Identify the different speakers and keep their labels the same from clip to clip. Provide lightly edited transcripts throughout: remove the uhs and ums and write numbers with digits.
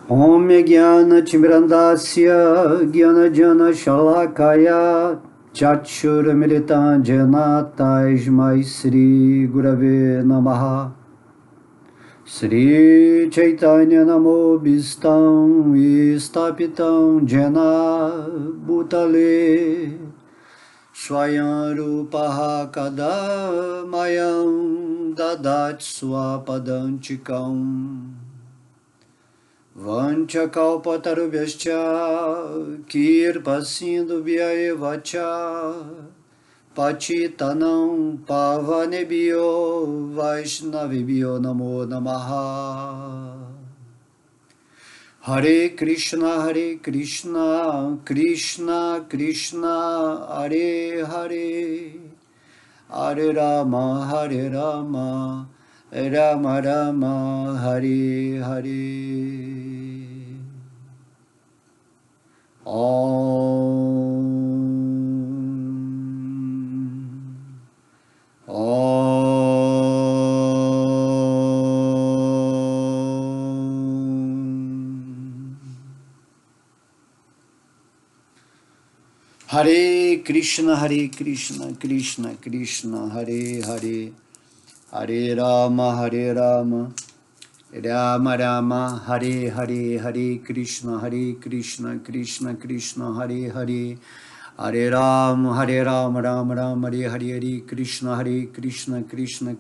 Speaker 1: Om Jnana Timbrandasya Jnana Jana Shalakaya Chakshurmilitan Jana Tasmai Sri Gurave Namaha. Sri Chaitanya Namo Bhistam Vistapitam Jena Bhutale Swayam Rupaha Kada Mayam Dadat Swapadantikam Vanchakalpatarubhyascha Kirpasindubhyaevacha Pachitanam Pavanebhyo Vaishnavibhyo Namo Namaha. Hare Krishna, Krishna Krishna, Hare Hare, Hare Rama, Rama Rama, Hare Hare. Om. Hare Krishna, Krishna Krishna, Hare Hare, Hare Rama, Rama Rama, Hare Hare, Hare Krishna, Krishna Krishna, Hare Hare, Hare Rama, Rama Rama, Hare Hare, Hare Krishna, Krishna Krishna,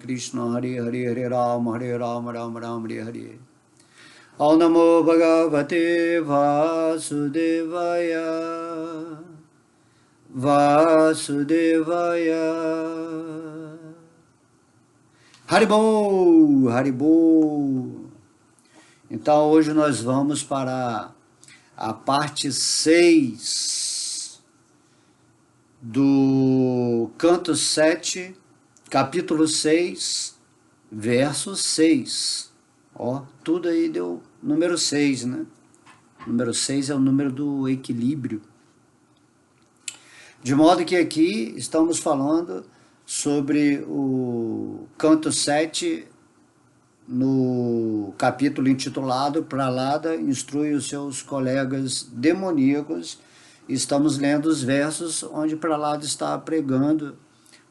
Speaker 1: Hare Hare, Hare Rama, Rama Rama, Hare Hare. Om Namo Bhagavate Vasudevaya, Vasudevaya. Haribol, Haribol. Então hoje nós vamos para a parte 6 do canto 7, capítulo 6, verso 6. Ó, tudo aí deu número 6, né? Número 6 é o número do equilíbrio. De modo que aqui estamos falando sobre o canto 7, no capítulo intitulado Prahlada instrui os seus colegas demoníacos. Estamos lendo os versos onde Prahlada está pregando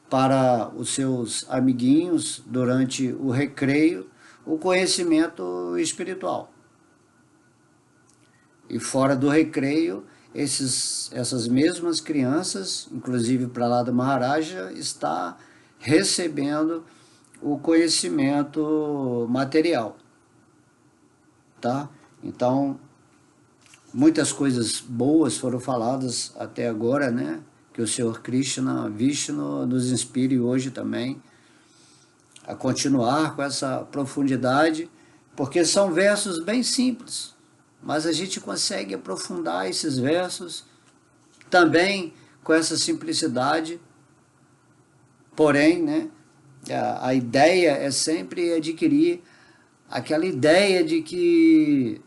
Speaker 1: para os seus amiguinhos, durante o recreio, o conhecimento espiritual. E fora do recreio, essas mesmas crianças, inclusive Prahlada Maharaja, está recebendo o conhecimento material, tá? Então, muitas coisas boas foram faladas até agora, né? Que o Senhor Krishna, Vishnu, nos inspire hoje também a continuar com essa profundidade, porque são versos bem simples, mas a gente consegue aprofundar esses versos também com essa simplicidade. Porém, né, a ideia é sempre adquirir aquela ideia de que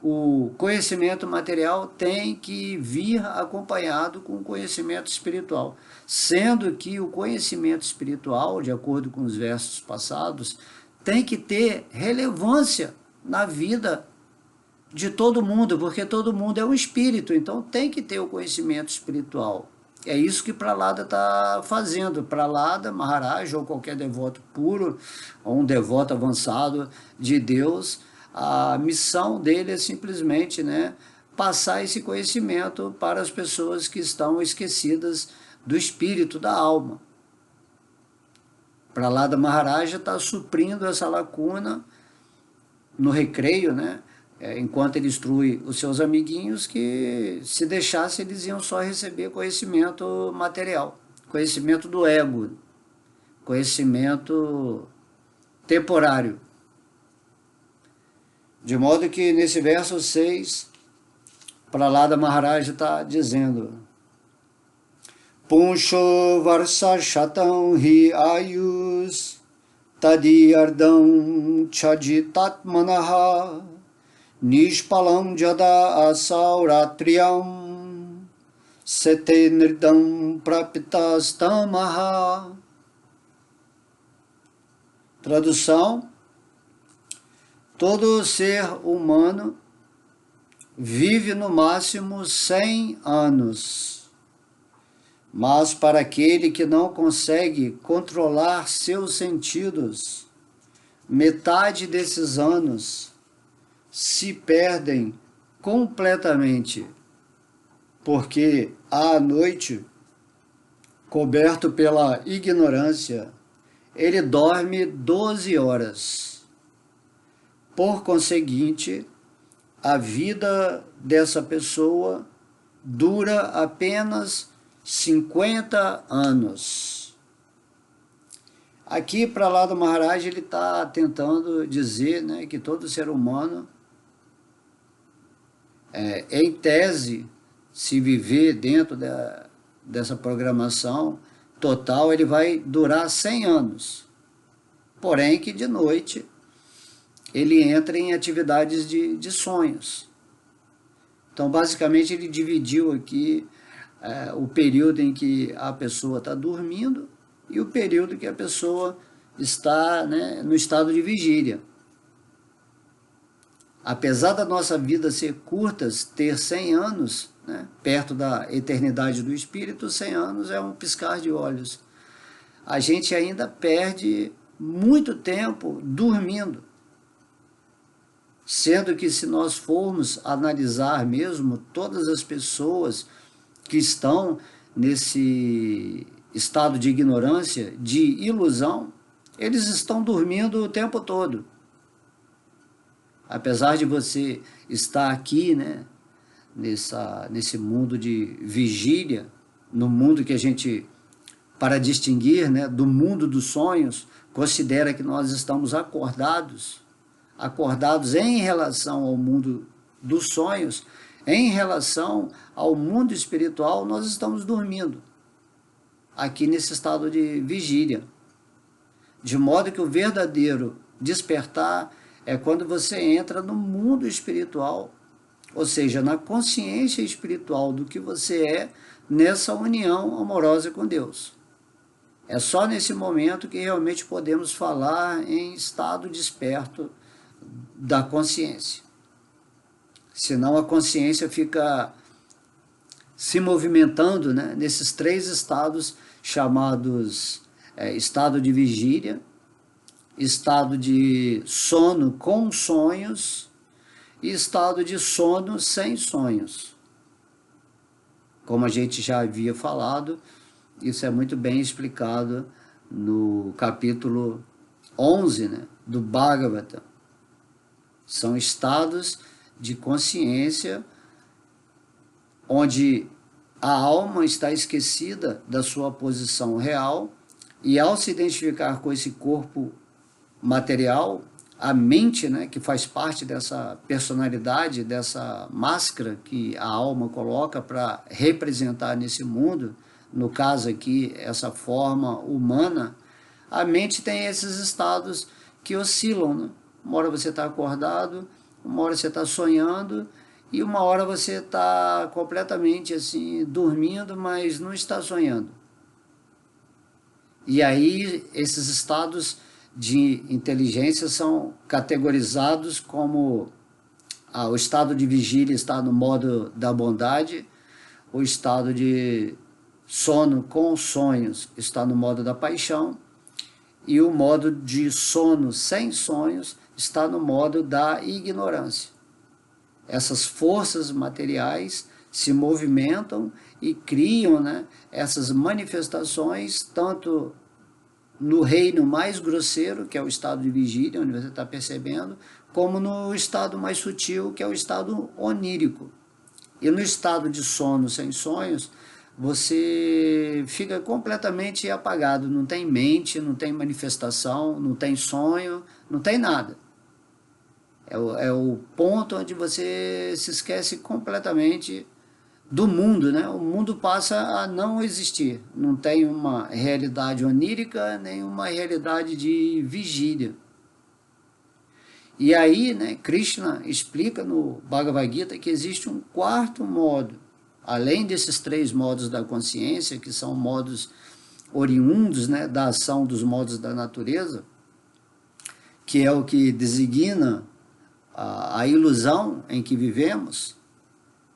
Speaker 1: o conhecimento material tem que vir acompanhado com o conhecimento espiritual, sendo que o conhecimento espiritual, de acordo com os versos passados, tem que ter relevância na vida de todo mundo, porque todo mundo é um espírito, então tem que ter o conhecimento espiritual. É isso que Prahlada está fazendo. Prahlada Maharaj, ou qualquer devoto puro, ou um devoto avançado de Deus, a missão dele é simplesmente, né, passar esse conhecimento para as pessoas que estão esquecidas do espírito, da alma. Prahlada Maharaj está suprindo essa lacuna no recreio, né? Enquanto ele instrui os seus amiguinhos, que se deixasse eles iam só receber conhecimento material, conhecimento do ego, conhecimento temporário. De modo que nesse verso 6, Prahlada Maharaj está dizendo: Punsho varsa shatam hi ayus tadiyardam chajitatmanaha Nishpalam jada asauratriyam sete nirdam prapitastamah. Tradução: Todo ser humano vive no máximo 100 anos, mas para aquele que não consegue controlar seus sentidos, metade desses anos se perdem completamente, porque à noite, coberto pela ignorância, ele dorme 12 horas. Por conseguinte, a vida dessa pessoa dura apenas 50 anos. Aqui, para lá do Maharaj, ele está tentando dizer, né, que todo ser humano, em tese, se viver dentro dessa programação total, ele vai durar 100 anos. Porém, que de noite ele entra em atividades de sonhos. Então, basicamente, ele dividiu aqui o período em que a pessoa está dormindo e o período que a pessoa está, né, no estado de vigília. Apesar da nossa vida ser curta, ter 100 anos, né, perto da eternidade do espírito, 100 anos é um piscar de olhos. A gente ainda perde muito tempo dormindo. Sendo que, se nós formos analisar mesmo todas as pessoas que estão nesse estado de ignorância, de ilusão, eles estão dormindo o tempo todo. Apesar de você estar aqui, né, nesse mundo de vigília, no mundo que a gente, para distinguir, né, do mundo dos sonhos, considera que nós estamos acordados em relação ao mundo dos sonhos, em relação ao mundo espiritual, nós estamos dormindo, aqui nesse estado de vigília. De modo que o verdadeiro despertar é quando você entra no mundo espiritual, ou seja, na consciência espiritual do que você é, nessa união amorosa com Deus. É só nesse momento que realmente podemos falar em estado desperto da consciência. Senão a consciência fica se movimentando, né, nesses 3 estados chamados estado de vigília, estado de sono com sonhos e estado de sono sem sonhos. Como a gente já havia falado, isso é muito bem explicado no capítulo 11, né, do Bhagavatam. São estados de consciência onde a alma está esquecida da sua posição real e, ao se identificar com esse corpo material, a mente, né, que faz parte dessa personalidade, dessa máscara que a alma coloca para representar nesse mundo, no caso aqui, essa forma humana, a mente tem esses estados que oscilam, né? Uma hora você está acordado, uma hora você está sonhando e uma hora você está completamente assim, dormindo, mas não está sonhando. E aí esses estados de inteligência são categorizados como o estado de vigília está no modo da bondade, o estado de sono com sonhos está no modo da paixão e o modo de sono sem sonhos está no modo da ignorância. Essas forças materiais se movimentam e criam, né, essas manifestações, tanto no reino mais grosseiro, que é o estado de vigília, onde você está percebendo, como no estado mais sutil, que é o estado onírico. E no estado de sono sem sonhos, você fica completamente apagado, não tem mente, não tem manifestação, não tem sonho, não tem nada. É o ponto onde você se esquece completamente do mundo, né? O mundo passa a não existir. Não tem uma realidade onírica, nem uma realidade de vigília. E aí, né, Krishna explica no Bhagavad Gita que existe um 4º modo, além desses 3 modos da consciência, que são modos oriundos, né, da ação dos modos da natureza, que é o que designa a ilusão em que vivemos,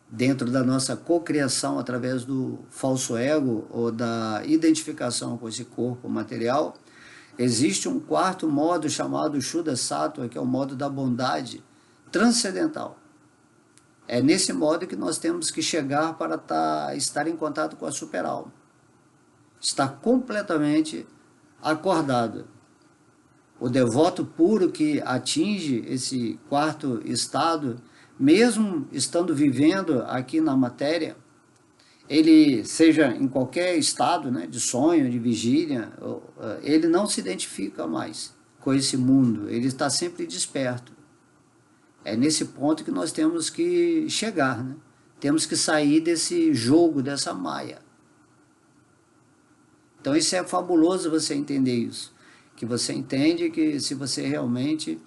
Speaker 1: dentro da nossa cocriação através do falso ego ou da identificação com esse corpo material, existe um quarto modo chamado Shuddha Sattva, que é o modo da bondade transcendental. É nesse modo que nós temos que chegar para estar em contato com a superalma. Está completamente acordado. O devoto puro que atinge esse quarto estado, mesmo estando vivendo aqui na matéria, ele, seja em qualquer estado, né, de sonho, de vigília, ele não se identifica mais com esse mundo, ele está sempre desperto. É nesse ponto que nós temos que chegar, né? Temos que sair desse jogo, dessa maia. Então isso é fabuloso você entender isso, que você entende que se você realmente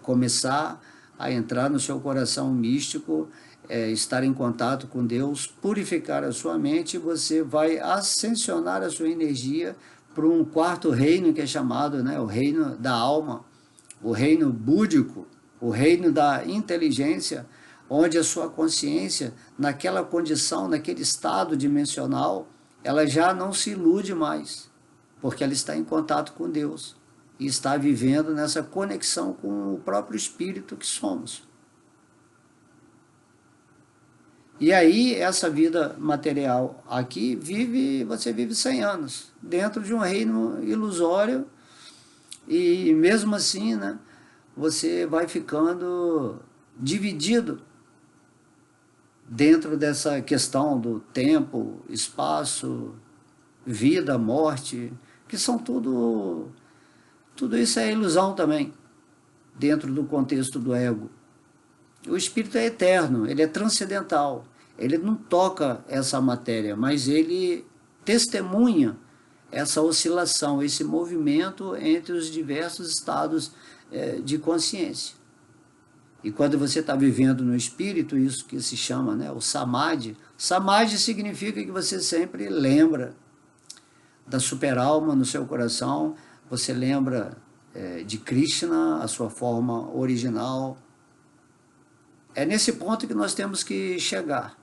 Speaker 1: começar a entrar no seu coração místico, estar em contato com Deus, purificar a sua mente, você vai ascensionar a sua energia para um quarto reino que é chamado, né, o reino da alma, o reino búdico, o reino da inteligência, onde a sua consciência, naquela condição, naquele estado dimensional, ela já não se ilude mais, porque ela está em contato com Deus e está vivendo nessa conexão com o próprio espírito que somos. E aí, essa vida material aqui, você vive 100 anos, dentro de um reino ilusório, e mesmo assim, né, você vai ficando dividido dentro dessa questão do tempo, espaço, vida, morte, que são tudo isso é ilusão também, dentro do contexto do ego. O espírito é eterno, ele é transcendental, ele não toca essa matéria, mas ele testemunha essa oscilação, esse movimento entre os diversos estados de consciência. E quando você está vivendo no espírito, isso que se chama, né, o samadhi. Samadhi significa que você sempre lembra da superalma no seu coração, você lembra de Krishna, a sua forma original. É nesse ponto que nós temos que chegar,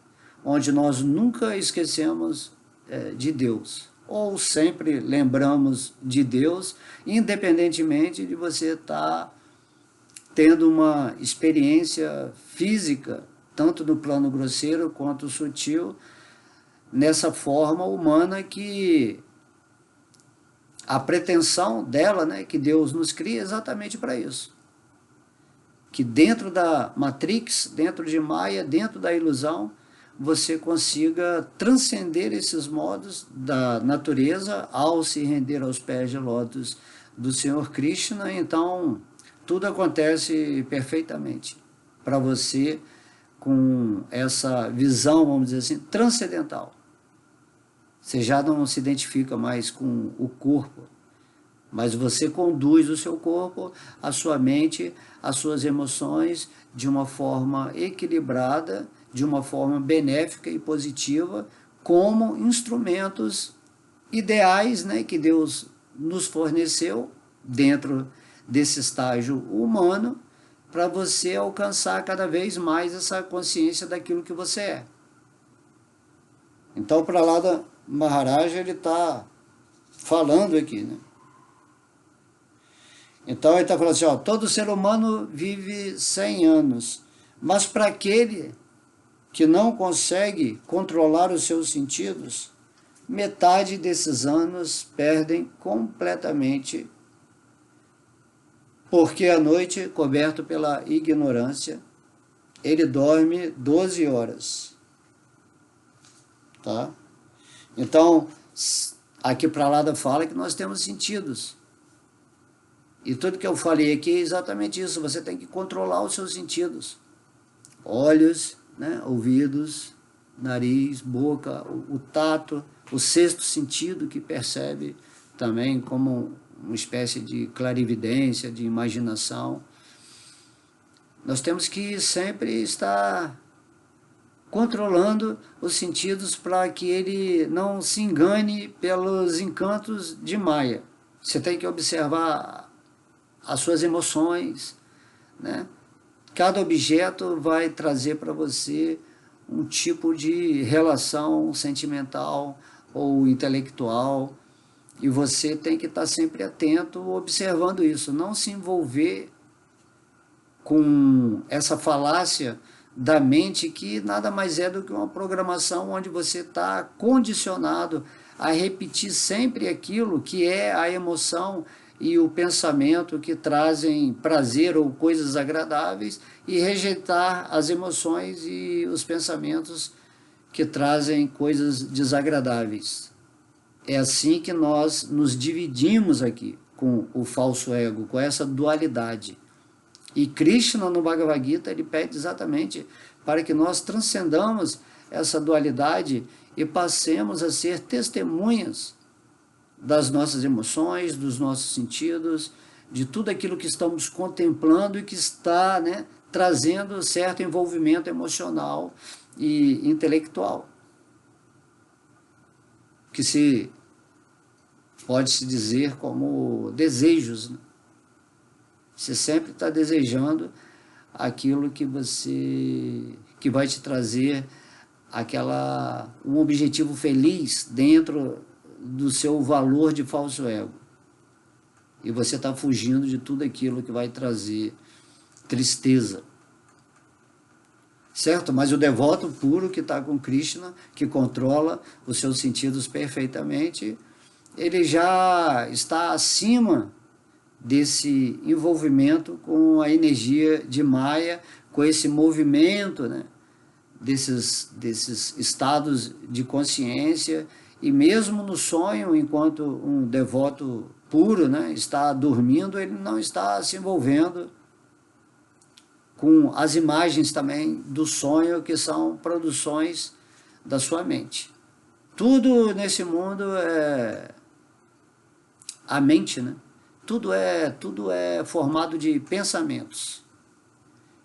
Speaker 1: onde nós nunca esquecemos de Deus, ou sempre lembramos de Deus, independentemente de você estar tendo uma experiência física, tanto no plano grosseiro quanto sutil, nessa forma humana que a pretensão dela, né, que Deus nos cria exatamente para isso. Que dentro da Matrix, dentro de Maya, dentro da ilusão, você consiga transcender esses modos da natureza ao se render aos pés de lótus do Senhor Krishna. Então, tudo acontece perfeitamente para você com essa visão, vamos dizer assim, transcendental. Você já não se identifica mais com o corpo, mas você conduz o seu corpo, a sua mente, as suas emoções de uma forma equilibrada, de uma forma benéfica e positiva, como instrumentos ideais, né, que Deus nos forneceu dentro desse estágio humano, para você alcançar cada vez mais essa consciência daquilo que você é. Então, para lá da Maharaja, ele está falando aqui, né? Então, ele está falando assim, ó, todo ser humano vive 100 anos, mas para aquele que não consegue controlar os seus sentidos, metade desses anos perdem completamente, porque à noite, coberto pela ignorância, ele dorme 12 horas. Tá? Então, aqui para lá da fala que nós temos sentidos. E tudo que eu falei aqui é exatamente isso, você tem que controlar os seus sentidos. Olhos, né, ouvidos, nariz, boca, o tato, o sexto sentido que percebe também como uma espécie de clarividência, de imaginação. Nós temos que sempre estar controlando os sentidos para que ele não se engane pelos encantos de Maya. Você tem que observar as suas emoções, né? Cada objeto vai trazer para você um tipo de relação sentimental ou intelectual, e você tem que estar sempre atento, observando isso, não se envolver com essa falácia da mente, que nada mais é do que uma programação onde você está condicionado a repetir sempre aquilo que é a emoção e o pensamento que trazem prazer ou coisas agradáveis, e rejeitar as emoções e os pensamentos que trazem coisas desagradáveis. É assim que nós nos dividimos aqui com o falso ego, com essa dualidade. E Krishna, no Bhagavad Gita, ele pede exatamente para que nós transcendamos essa dualidade e passemos a ser testemunhas das nossas emoções, dos nossos sentidos, de tudo aquilo que estamos contemplando e que está, né, trazendo certo envolvimento emocional e intelectual, que se pode-se dizer como desejos, né? Você sempre está desejando aquilo que vai te trazer um objetivo feliz dentro do seu valor de falso ego. E você está fugindo de tudo aquilo que vai trazer tristeza. Certo? Mas o devoto puro que está com Krishna, que controla os seus sentidos perfeitamente, ele já está acima desse envolvimento com a energia de Maya, com esse movimento, né, desses estados de consciência. E mesmo no sonho, enquanto um devoto puro, né, está dormindo, ele não está se envolvendo com as imagens também do sonho, que são produções da sua mente. Tudo nesse mundo é a mente, né? Tudo é formado de pensamentos.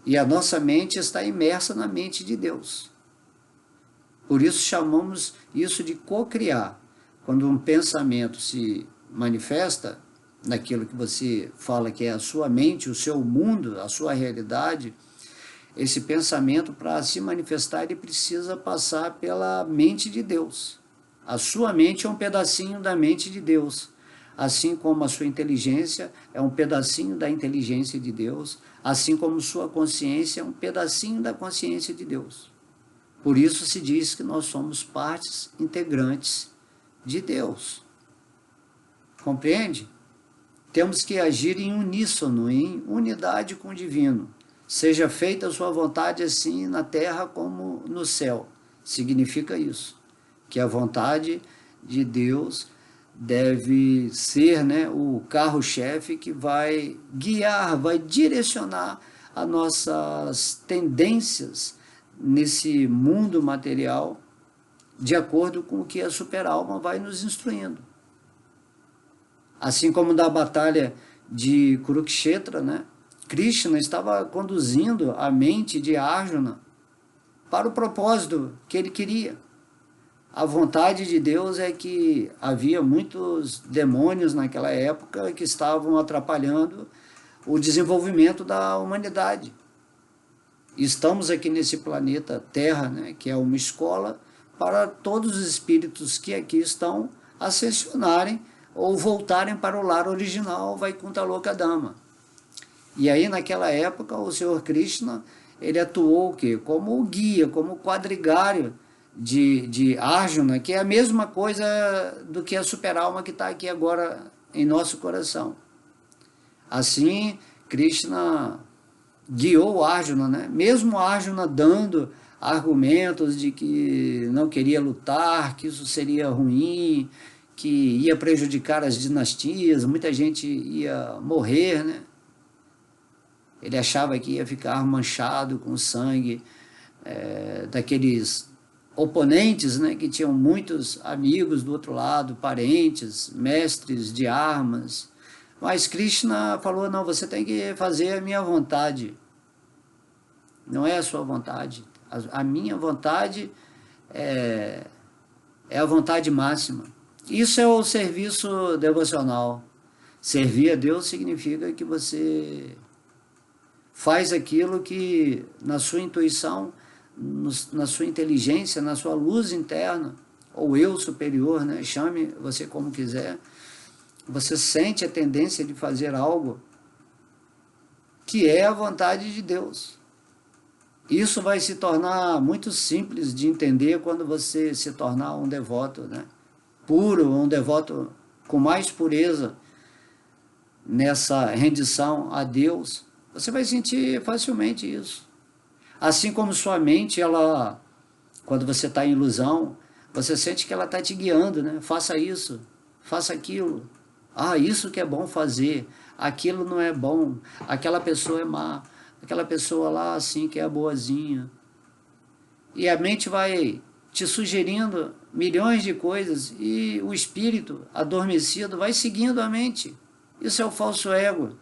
Speaker 1: E a nossa mente está imersa na mente de Deus. Por isso chamamos isso de cocriar. Quando um pensamento se manifesta naquilo que você fala que é a sua mente, o seu mundo, a sua realidade, esse pensamento, para se manifestar, ele precisa passar pela mente de Deus. A sua mente é um pedacinho da mente de Deus. Assim como a sua inteligência é um pedacinho da inteligência de Deus, assim como sua consciência é um pedacinho da consciência de Deus. Por isso se diz que nós somos partes integrantes de Deus. Compreende? Temos que agir em uníssono, em unidade com o divino. Seja feita a sua vontade assim na terra como no céu. Significa isso, que a vontade de Deus deve ser, né, o carro-chefe que vai guiar, vai direcionar as nossas tendências nesse mundo material, de acordo com o que a super-alma vai nos instruindo. Assim como na batalha de Kurukshetra, né, Krishna estava conduzindo a mente de Arjuna para o propósito que ele queria. A vontade de Deus é que havia muitos demônios naquela época que estavam atrapalhando o desenvolvimento da humanidade. Estamos aqui nesse planeta Terra, né, que é uma escola para todos os espíritos que aqui estão ascensionarem ou voltarem para o lar original, Vaikuntha Lokadama. E aí, naquela época, o Senhor Krishna, ele atuou o quê? Como guia, como quadrigário de Arjuna, que é a mesma coisa do que a super-alma que está aqui agora em nosso coração. Assim, Krishna guiou Arjuna, né? Mesmo Arjuna dando argumentos de que não queria lutar, que isso seria ruim, que ia prejudicar as dinastias, muita gente ia morrer, né? Ele achava que ia ficar manchado com sangue daqueles oponentes, né, que tinham muitos amigos do outro lado, parentes, mestres de armas. Mas Krishna falou, não, você tem que fazer a minha vontade. Não é a sua vontade. A minha vontade é a vontade máxima. Isso é o serviço devocional. Servir a Deus significa que você faz aquilo que na sua intuição, na sua inteligência, na sua luz interna, ou eu superior, né? Chame você como quiser, você sente a tendência de fazer algo que é a vontade de Deus. Isso vai se tornar muito simples de entender quando você se tornar um devoto, né? Puro, um devoto com mais pureza nessa rendição a Deus. Você vai sentir facilmente isso. Assim como sua mente, ela, quando você está em ilusão, você sente que ela está te guiando, né? Faça isso, faça aquilo. Ah, isso que é bom fazer, aquilo não é bom, aquela pessoa é má, aquela pessoa lá assim que é boazinha. E a mente vai te sugerindo milhões de coisas e o espírito adormecido vai seguindo a mente. Isso é o falso ego.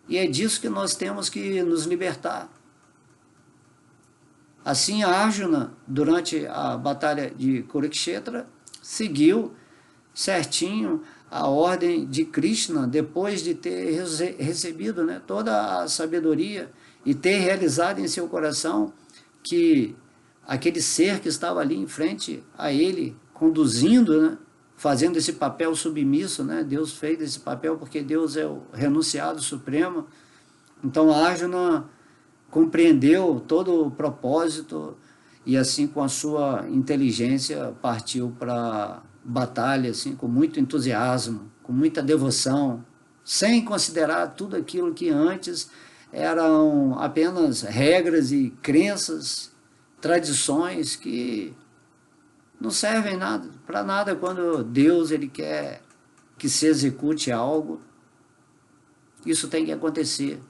Speaker 1: E é disso que nós temos que nos libertar. Assim, a Arjuna, durante a batalha de Kurukshetra, seguiu certinho a ordem de Krishna, depois de ter recebido, né, toda a sabedoria e ter realizado em seu coração que aquele ser que estava ali em frente a ele, conduzindo, né, fazendo esse papel submisso, né, Deus fez esse papel porque Deus é o renunciado supremo. Então a Arjuna compreendeu todo o propósito e assim com a sua inteligência partiu para batalha assim, com muito entusiasmo, com muita devoção, sem considerar tudo aquilo que antes eram apenas regras e crenças, tradições que não servem nada, para nada quando Deus ele quer que se execute algo. Isso tem que acontecer.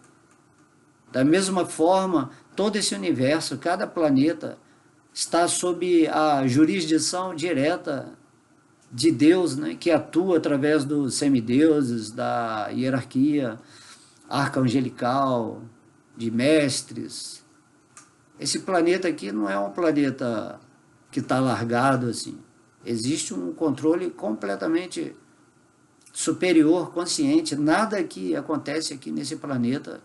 Speaker 1: Da mesma forma, todo esse universo, cada planeta, está sob a jurisdição direta de Deus, né, que atua através dos semideuses, da hierarquia arcangelical, de mestres. Esse planeta aqui não é um planeta que está largado assim. Existe um controle completamente superior, consciente. Nada que acontece aqui nesse planeta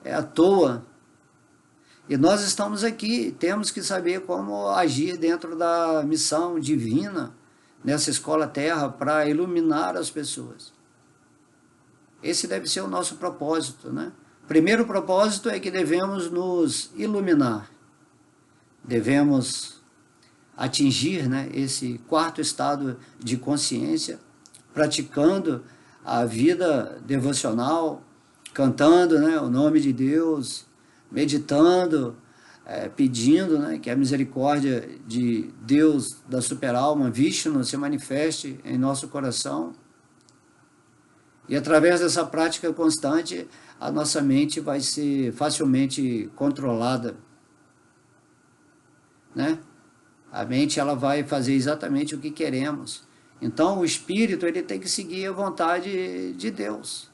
Speaker 1: é à toa. E nós estamos aqui, temos que saber como agir dentro da missão divina nessa escola Terra para iluminar as pessoas. Esse deve ser o nosso propósito, né? Primeiro propósito é que devemos nos iluminar. Devemos atingir, né, esse quarto estado de consciência, praticando a vida devocional, cantando, né, o nome de Deus, meditando, pedindo, né, que a misericórdia de Deus, da superalma, Vishnu, se manifeste em nosso coração. E através dessa prática constante, a nossa mente vai ser facilmente controlada, né? A mente ela vai fazer exatamente o que queremos. Então o espírito ele tem que seguir a vontade de Deus.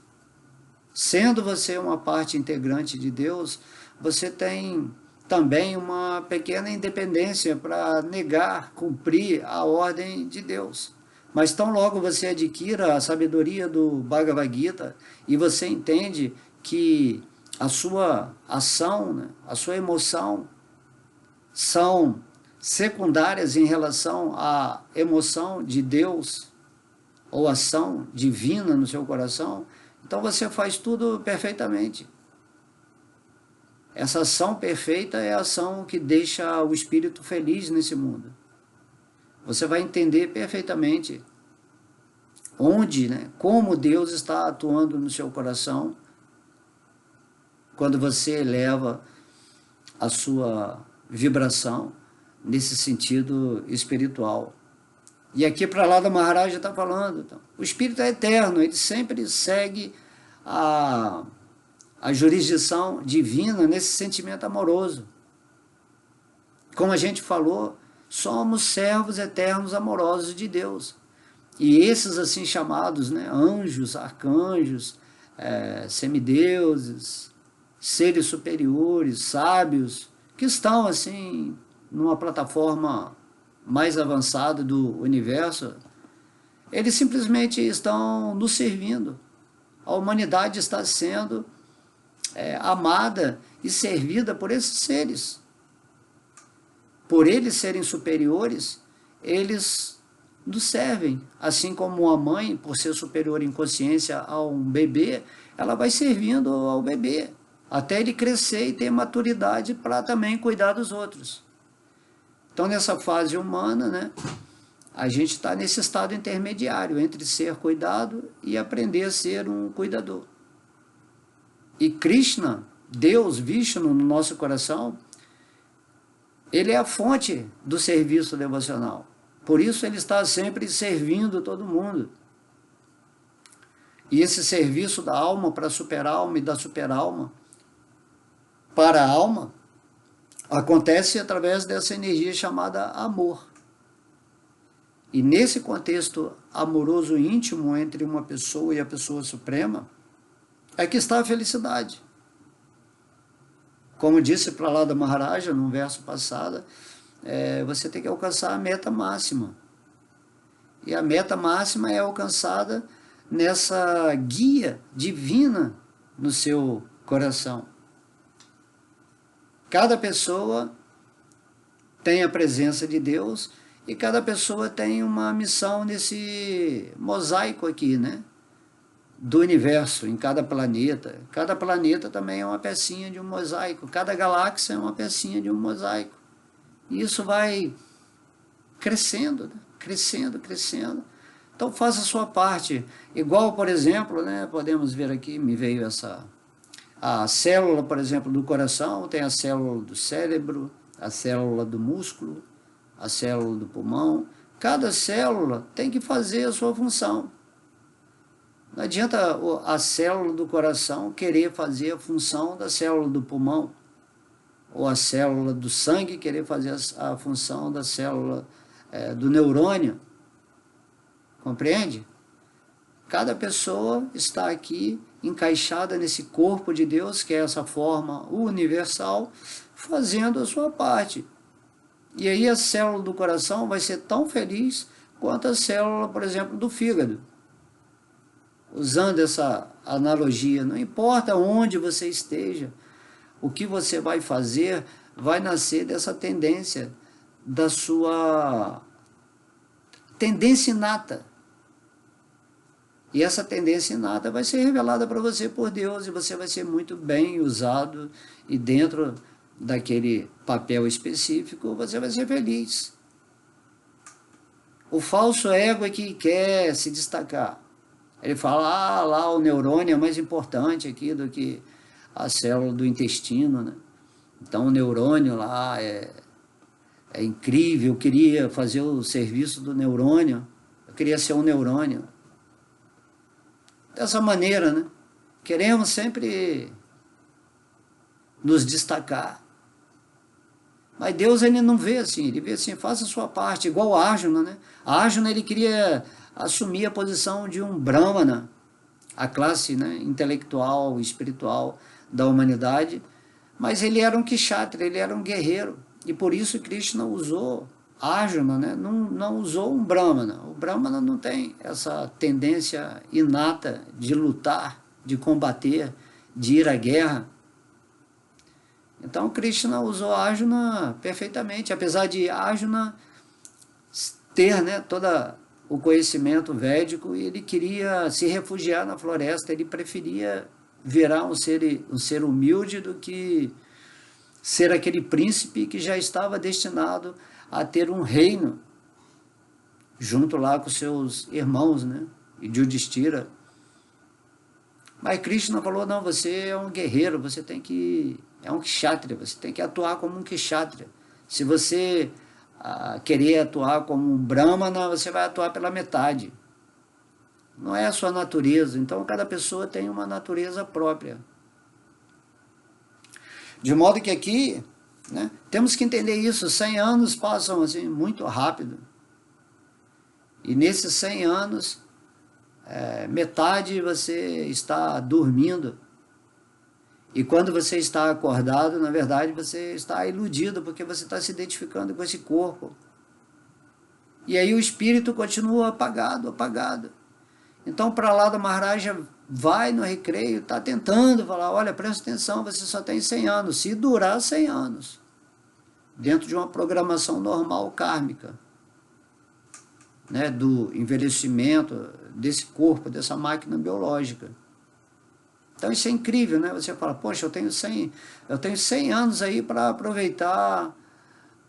Speaker 1: Sendo você uma parte integrante de Deus, você tem também uma pequena independência para negar, cumprir a ordem de Deus. Mas tão logo você adquira a sabedoria do Bhagavad Gita e você entende que a sua ação, né, a sua emoção são secundárias em relação à emoção de Deus ou ação divina no seu coração, então você faz tudo perfeitamente. Essa ação perfeita é a ação que deixa o espírito feliz nesse mundo. Você vai entender perfeitamente onde, né, como Deus está atuando no seu coração quando você eleva a sua vibração nesse sentido espiritual. E aqui para lá da Maharaja está falando, então, o espírito é eterno, ele sempre segue a jurisdição divina nesse sentimento amoroso. Como a gente falou, somos servos eternos amorosos de Deus. E esses assim chamados, né, anjos, arcanjos, semideuses, seres superiores, sábios, que estão assim numa plataforma mais avançada do universo, eles simplesmente estão nos servindo. A humanidade está sendo amada e servida por esses seres. Por eles serem superiores, eles nos servem. Assim como uma mãe, por ser superior em consciência a um bebê, ela vai servindo ao bebê, até ele crescer e ter maturidade para também cuidar dos outros. Então, nessa fase humana, né, a gente está nesse estado intermediário entre ser cuidado e aprender a ser um cuidador. E Krishna, Deus, Vishnu, no nosso coração, ele é a fonte do serviço devocional. Por isso ele está sempre servindo todo mundo. E esse serviço da alma para a super-alma e da super-alma para a alma acontece através dessa energia chamada amor. E nesse contexto amoroso íntimo entre uma pessoa e a pessoa suprema, é que está a felicidade. Como disse Prahlada Maharaja no verso passado, você tem que alcançar a meta máxima. E a meta máxima é alcançada nessa guia divina no seu coração. Cada pessoa tem a presença de Deus e cada pessoa tem uma missão nesse mosaico aqui, né? Do universo, em cada planeta. Cada planeta também é uma pecinha de um mosaico. Cada galáxia é uma pecinha de um mosaico. E isso vai crescendo, né? Crescendo, crescendo. Então faça a sua parte. Igual, por exemplo, né, podemos ver aqui, me veio a célula, por exemplo, do coração, tem a célula do cérebro, a célula do músculo, a célula do pulmão. Cada célula tem que fazer a sua função. Não adianta a célula do coração querer fazer a função da célula do pulmão, ou a célula do sangue querer fazer a função da célula do neurônio. Compreende? Cada pessoa está aqui encaixada nesse corpo de Deus, que é essa forma universal, fazendo a sua parte. E aí a célula do coração vai ser tão feliz quanto a célula, por exemplo, do fígado. Usando essa analogia, não importa onde você esteja, o que você vai fazer vai nascer dessa tendência, da sua tendência inata. E essa tendência inata vai ser revelada para você por Deus e você vai ser muito bem usado e dentro daquele papel específico você vai ser feliz. O falso ego é que quer se destacar. Ele fala, lá o neurônio é mais importante aqui do que a célula do intestino, né? Então o neurônio lá é incrível, eu queria fazer o serviço do neurônio, eu queria ser um neurônio. Dessa maneira, né? Queremos sempre nos destacar. Mas Deus, ele não vê assim, ele vê assim, faça a sua parte, igual a Arjuna, né? A Arjuna, ele queria assumir a posição de um Brahmana, a classe, né, intelectual, espiritual da humanidade, mas ele era um Kshatriya, ele era um guerreiro, e por isso Krishna usou Arjuna, né? Não usou um Brahmana. O Brahmana não tem essa tendência inata de lutar, de combater, de ir à guerra. Então Krishna usou Arjuna perfeitamente, apesar de Arjuna ter, né, todo o conhecimento védico, e ele queria se refugiar na floresta, ele preferia virar um ser humilde do que ser aquele príncipe que já estava destinado a ter um reino, junto lá com seus irmãos, né, e Yudhishthira. Mas Krishna falou, não, você é um guerreiro, você tem que... é um kshatriya, você tem que atuar como um kshatriya. Se você querer atuar como um brahmana, você vai atuar pela metade. Não é a sua natureza. Então, cada pessoa tem uma natureza própria. De modo que aqui, né, temos que entender isso. 100 anos passam assim, muito rápido. E nesses 100 anos, metade você está dormindo. E quando você está acordado, na verdade, você está iludido, porque você está se identificando com esse corpo. E aí o espírito continua apagado, apagado. Então, Prahlada Maharaja vai no recreio, está tentando falar, olha, presta atenção, você só tem 100 anos, se durar 100 anos, dentro de uma programação normal kármica, né, do envelhecimento desse corpo, dessa máquina biológica. Então isso é incrível, né? Você fala, poxa, eu tenho 100 anos aí para aproveitar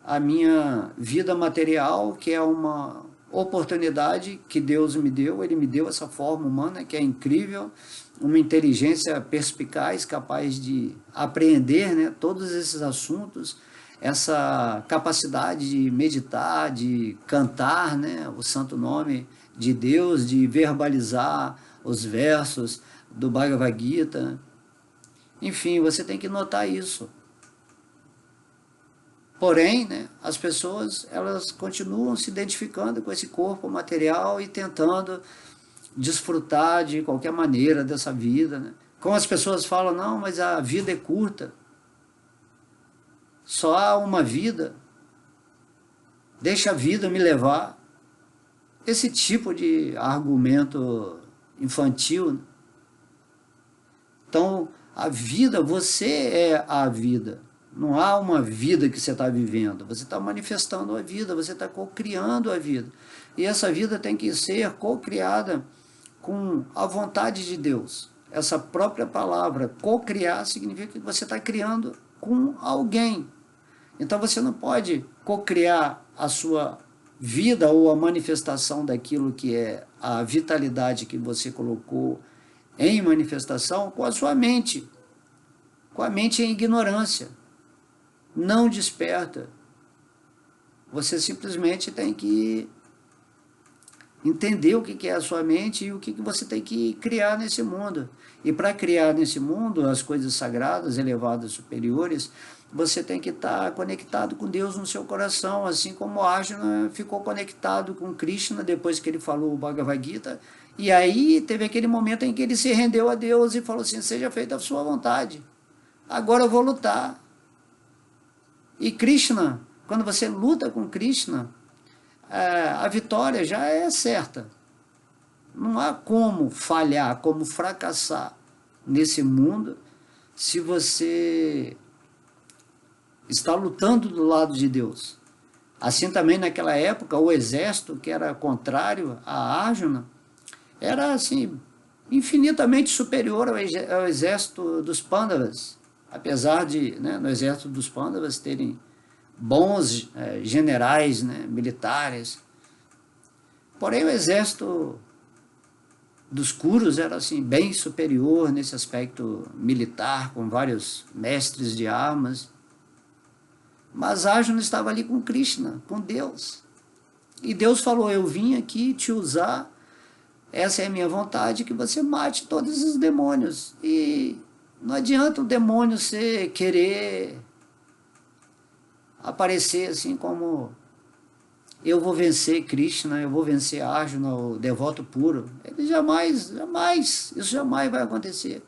Speaker 1: a minha vida material, que é uma oportunidade que Deus me deu, Ele me deu essa forma humana, que é incrível, uma inteligência perspicaz, capaz de apreender, né, todos esses assuntos, essa capacidade de meditar, de cantar, né, o santo nome de Deus, de verbalizar os versos do Bhagavad Gita. Enfim, você tem que notar isso. Porém, né, as pessoas elas continuam se identificando com esse corpo material e tentando desfrutar de qualquer maneira dessa vida, né? Como as pessoas falam, não, mas a vida é curta, só há uma vida, deixa a vida me levar. Esse tipo de argumento infantil, né? Então, a vida, você é a vida. Não há uma vida que você está vivendo. Você está manifestando a vida, você está co-criando a vida. E essa vida tem que ser co-criada com a vontade de Deus. Essa própria palavra, co-criar, significa que você está criando com alguém. Então você não pode co-criar a sua vida ou a manifestação daquilo que é a vitalidade que você colocou em manifestação com a sua mente, com a mente em ignorância, não desperta. Você simplesmente tem que entender o que é a sua mente e o que você tem que criar nesse mundo. E para criar nesse mundo as coisas sagradas, elevadas, superiores, você tem que estar conectado com Deus no seu coração, assim como Arjuna ficou conectado com Krishna depois que ele falou o Bhagavad Gita. E aí teve aquele momento em que ele se rendeu a Deus e falou assim, seja feita a sua vontade, agora eu vou lutar. E Krishna, quando você luta com Krishna, a vitória já é certa. Não há como falhar, como fracassar nesse mundo se você está lutando do lado de Deus. Assim também naquela época o exército que era contrário a Arjuna era assim infinitamente superior ao exército dos Pandavas, apesar de, né, no exército dos Pandavas terem bons generais, né, militares. Porém o exército dos Kurus era assim bem superior nesse aspecto militar, com vários mestres de armas. Mas Arjuna estava ali com Krishna, com Deus. E Deus falou, eu vim aqui te usar, essa é a minha vontade, que você mate todos os demônios. E não adianta o demônio querer aparecer assim como eu vou vencer Krishna, eu vou vencer Arjuna, o devoto puro. Ele jamais, isso jamais vai acontecer.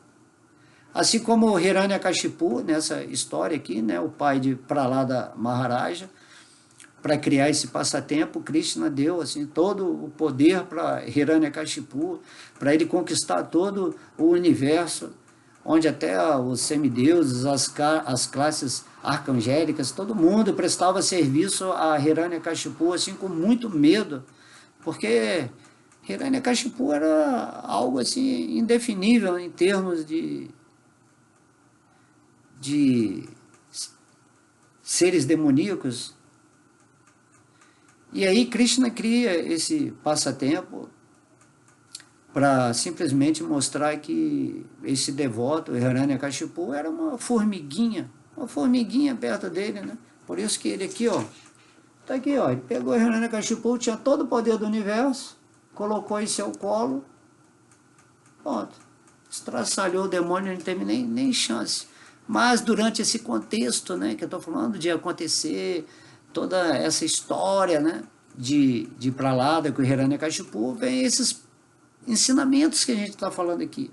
Speaker 1: Assim como o Hiranyakashipu, nessa história aqui, né, o pai de Prahlada Maharaja, para criar esse passatempo, Krishna deu assim, todo o poder para Hiranyakashipu, para ele conquistar todo o universo, onde até os semideuses, as classes arcangélicas, todo mundo prestava serviço a Hiranyakashipu assim, com muito medo, porque Hiranyakashipu era algo assim, indefinível em termos de seres demoníacos. E aí Krishna cria esse passatempo para simplesmente mostrar que esse devoto, Hiranyakashipu, era uma formiguinha perto dele, né? Por isso que ele aqui, ó, tá aqui, ó, ele pegou Hiranyakashipu, tinha todo o poder do universo, colocou em seu colo, pronto, estraçalhou o demônio, não teve nem chance. Mas durante esse contexto, né, que eu estou falando de acontecer toda essa história, né, de Prahlada com Hiranyakashipu, vem esses ensinamentos que a gente está falando aqui.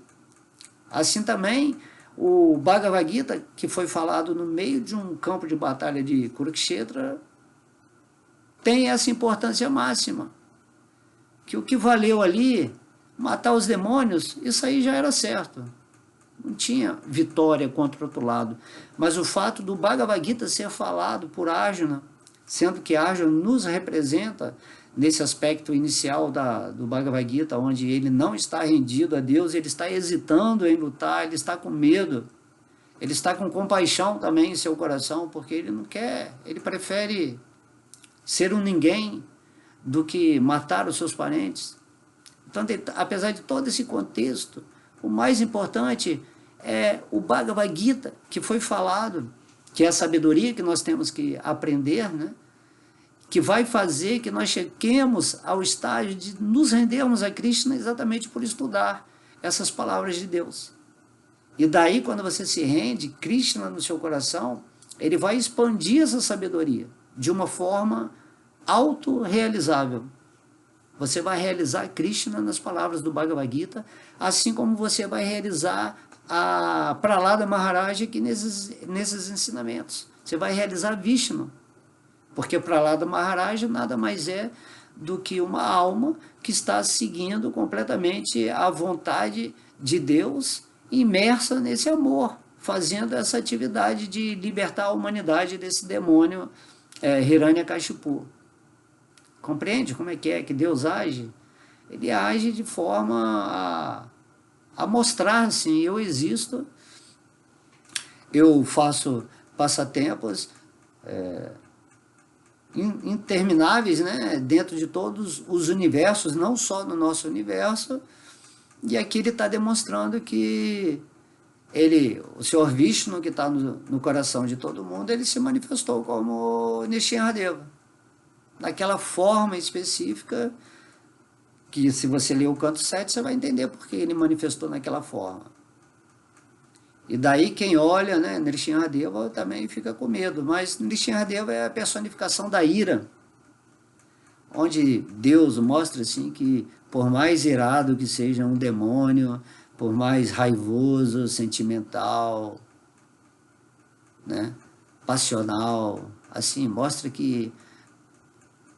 Speaker 1: Assim também o Bhagavad Gita, que foi falado no meio de um campo de batalha de Kurukshetra, tem essa importância máxima, que o que valeu ali matar os demônios, isso aí já era certo. Não tinha vitória contra o outro lado. Mas o fato do Bhagavad Gita ser falado por Arjuna, sendo que Arjuna nos representa nesse aspecto inicial do Bhagavad Gita, onde ele não está rendido a Deus, ele está hesitando em lutar, ele está com medo, ele está com compaixão também em seu coração, porque ele não quer, ele prefere ser um ninguém do que matar os seus parentes. Então, apesar de todo esse contexto, o mais importante é o Bhagavad Gita, que foi falado, que é a sabedoria que nós temos que aprender, né? Que vai fazer que nós cheguemos ao estágio de nos rendermos a Krishna exatamente por estudar essas palavras de Deus. E daí, quando você se rende, Krishna no seu coração, ele vai expandir essa sabedoria de uma forma autorrealizável. Você vai realizar Krishna nas palavras do Bhagavad Gita, assim como você vai realizar a Prahlada Maharaja aqui nesses ensinamentos. Você vai realizar Vishnu, porque Prahlada Maharaja nada mais é do que uma alma que está seguindo completamente a vontade de Deus, imersa nesse amor, fazendo essa atividade de libertar a humanidade desse demônio Hiranyakashipu. Compreende como é que Deus age? Ele age de forma a mostrar assim, eu existo, eu faço passatempos intermináveis, né, dentro de todos os universos, não só no nosso universo, e aqui ele está demonstrando que o Senhor Vishnu, que está no coração de todo mundo, ele se manifestou como Nrsimhadeva, naquela forma específica, que se você ler o canto 7, você vai entender por que ele manifestou naquela forma. E daí quem olha, né, Nrsimhadeva também fica com medo, mas Nrsimhadeva é a personificação da ira, onde Deus mostra assim que por mais irado que seja um demônio, por mais raivoso, sentimental, né, passional, assim, mostra que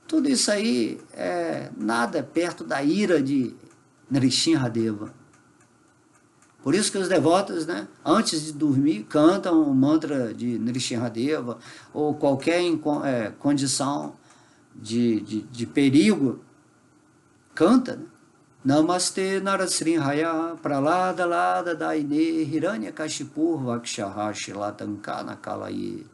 Speaker 1: tudo isso aí é nada perto da ira de Nrsimhadeva. Por isso que os devotos, né, antes de dormir, cantam o mantra de Nrsimhadeva, ou qualquer condição de perigo, canta, né? Namaste Narasrinhaya Pralada Lada Daine Hiranyakashipur Vakshaha Shilatankana Kalaye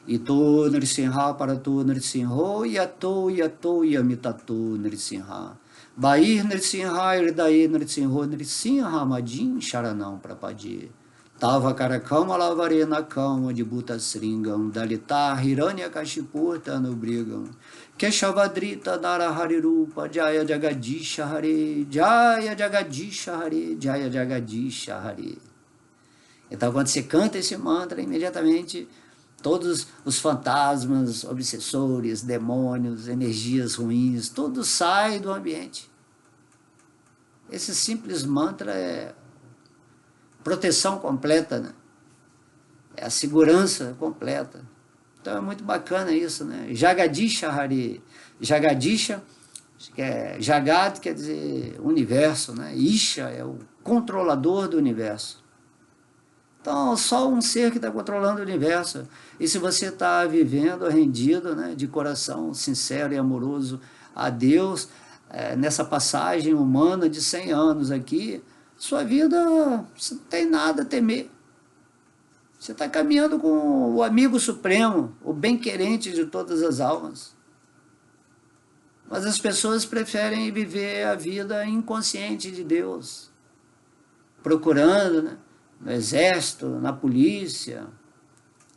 Speaker 1: Ito Nrsimha Parato Nrsimho Yato Yato Yamitato Nrsimha Bair Nrsimha Irdae Nrsimho Nrsimha Madin Sharanam Prapadi Tava Karakama Lavarena Kama de Bhuta Sringam Dalita Hiranyakashipur Tanubrigam Keshavadrita Naraharirupa Jaya Jagadisha Hare Jaya Jagadisha Hare Jaya Jagadisha Hare. Então quando você canta esse mantra, imediatamente todos os fantasmas, obsessores, demônios, energias ruins, tudo sai do ambiente. Esse simples mantra é proteção completa, né? É a segurança completa. Então é muito bacana isso, né? Jagadisha Hari. Jagadisha, Jagat quer dizer universo, né? Isha é o controlador do universo. Então, só um ser que está controlando o universo. E se você está vivendo rendido, né, de coração sincero e amoroso a Deus, nessa passagem humana de 100 anos aqui, sua vida, você não tem nada a temer. Você está caminhando com o amigo supremo, o bem-querente de todas as almas. Mas as pessoas preferem viver a vida inconsciente de Deus, procurando, né, no exército, na polícia,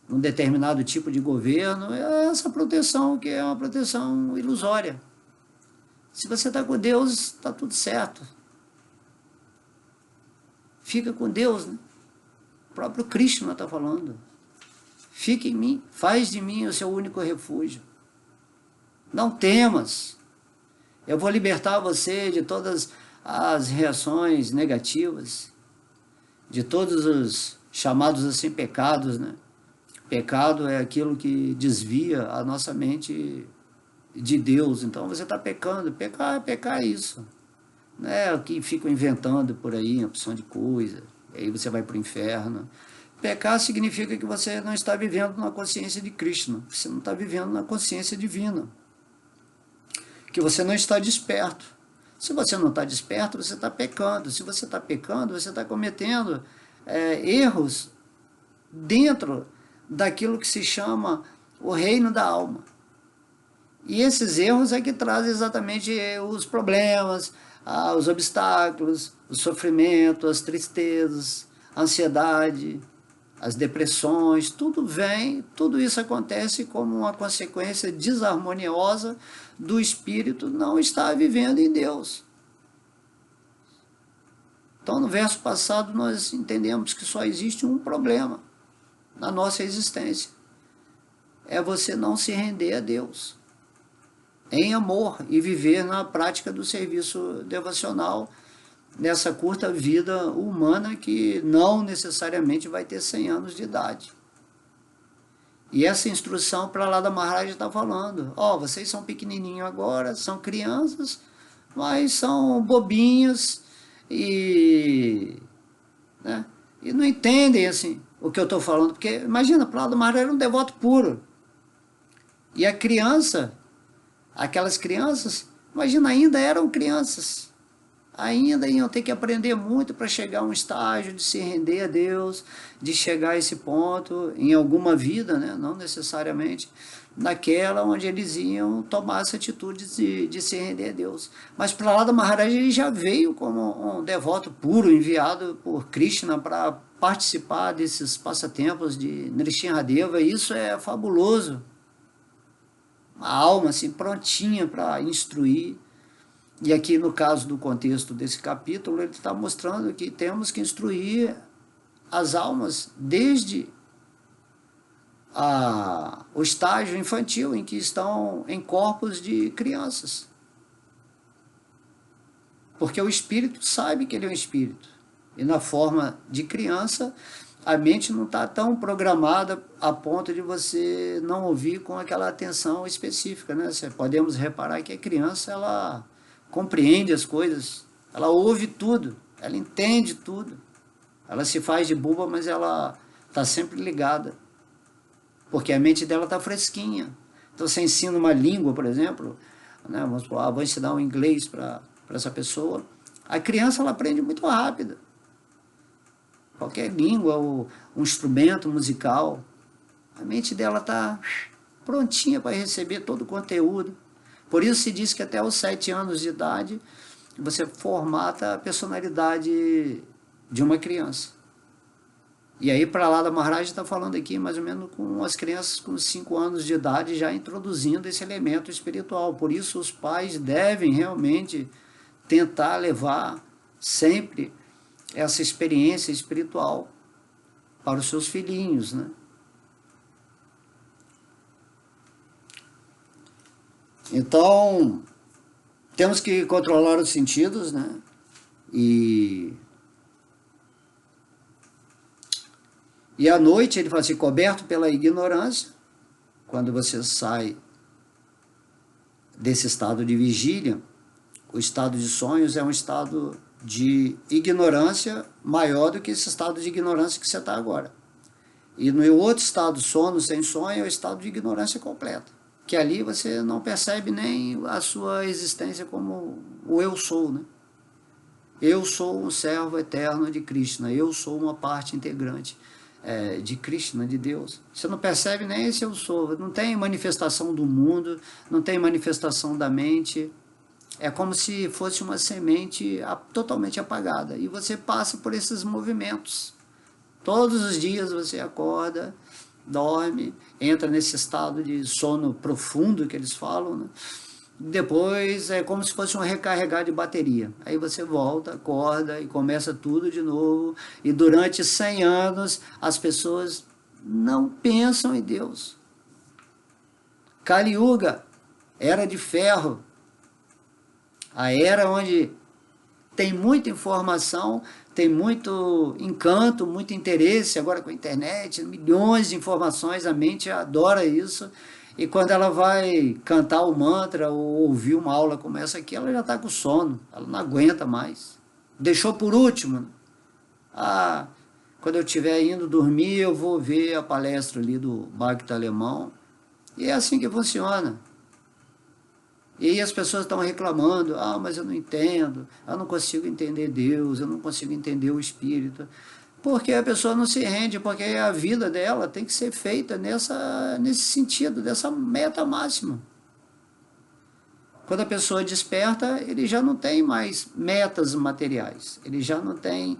Speaker 1: num determinado tipo de governo, é essa proteção que é uma proteção ilusória. Se você está com Deus, está tudo certo. Fica com Deus, né? O próprio Krishna está falando. Fique em mim, faz de mim o seu único refúgio. Não temas. Eu vou libertar você de todas as reações negativas, de todos os chamados assim pecados, né? Pecado é aquilo que desvia a nossa mente de Deus. Então você está pecando. Pecar é isso. né, que ficam inventando por aí, uma opção de coisa, e aí você vai para o inferno. Pecar significa que você não está vivendo na consciência de Krishna, você não está vivendo na consciência divina, que você não está desperto. Se você não está desperto, você está pecando. Se você está pecando, você está cometendo erros dentro daquilo que se chama o reino da alma. E esses erros é que trazem exatamente os problemas, os obstáculos, o sofrimento, as tristezas, a ansiedade, as depressões, tudo vem, tudo isso acontece como uma consequência desarmoniosa do espírito não estar vivendo em Deus. Então, no verso passado, nós entendemos que só existe um problema na nossa existência. É você não se render a Deus em amor e viver na prática do serviço devocional nessa curta vida humana que não necessariamente vai ter 100 anos de idade. E essa instrução para lá da Maharaj está falando, vocês são pequenininhos agora, são crianças, mas são bobinhos né, e não entendem assim, o que eu estou falando, porque imagina, para lá da Maharaj era um devoto puro. E a criança, aquelas crianças, imagina, ainda eram crianças, ainda iam ter que aprender muito para chegar a um estágio de se render a Deus, de chegar a esse ponto em alguma vida, né? Não necessariamente naquela onde eles iam tomar essa atitude de se render a Deus. Mas para lá da Maharaj ele já veio como um devoto puro, enviado por Krishna para participar desses passatempos de Nrsimhadeva, e isso é fabuloso. A alma assim, prontinha para instruir. E aqui no caso do contexto desse capítulo, ele está mostrando que temos que instruir as almas desde o estágio infantil em que estão em corpos de crianças. Porque o espírito sabe que ele é um espírito. E na forma de criança, a mente não está tão programada a ponto de você não ouvir com aquela atenção específica, né? Podemos reparar que a criança, ela compreende as coisas, ela ouve tudo, ela entende tudo. Ela se faz de boba, mas ela está sempre ligada, porque a mente dela está fresquinha. Então você ensina uma língua, por exemplo, né? Vamos supor, vou ensinar o inglês para essa pessoa. A criança ela aprende muito rápido. Qualquer língua, ou um instrumento musical, a mente dela está prontinha para receber todo o conteúdo. Por isso se diz que até os 7 anos de idade você formata a personalidade de uma criança. E aí para lá da Maharaj está falando aqui mais ou menos com as crianças com 5 anos de idade já introduzindo esse elemento espiritual. Por isso os pais devem realmente tentar levar sempre essa experiência espiritual para os seus filhinhos, né? Então, temos que controlar os sentidos, né? E à noite, ele fala assim, coberto pela ignorância, quando você sai desse estado de vigília, o estado de sonhos é um estado de ignorância maior do que esse estado de ignorância que você está agora. E no outro estado, sono sem sonho, é o estado de ignorância completa, que ali você não percebe nem a sua existência como o eu sou, né? Eu sou um servo eterno de Krishna, eu sou uma parte integrante de Krishna, de Deus. Você não percebe nem esse eu sou, não tem manifestação do mundo, não tem manifestação da mente, é como se fosse uma semente totalmente apagada, e você passa por esses movimentos. Todos os dias você acorda, dorme, entra nesse estado de sono profundo que eles falam, né? Depois é como se fosse um recarregar de bateria. Aí você volta, acorda e começa tudo de novo. E durante 100 anos as pessoas não pensam em Deus. Kali Yuga, era de ferro. A era onde tem muita informação, tem muito encanto, muito interesse, agora com a internet, milhões de informações, a mente adora isso, E quando ela vai cantar o mantra ou ouvir uma aula como essa aqui, ela já está com sono, ela não aguenta mais. Deixou por último. Ah, quando eu estiver indo dormir, eu vou ver a palestra ali do Bhakti Alemão. E é assim que funciona. E aí as pessoas estão reclamando, ah, mas eu não entendo, eu não consigo entender Deus, eu não consigo entender o Espírito. Porque a pessoa não se rende, porque a vida dela tem que ser feita nesse sentido, dessa meta máxima. Quando a pessoa desperta, ele já não tem mais metas materiais, ele já não tem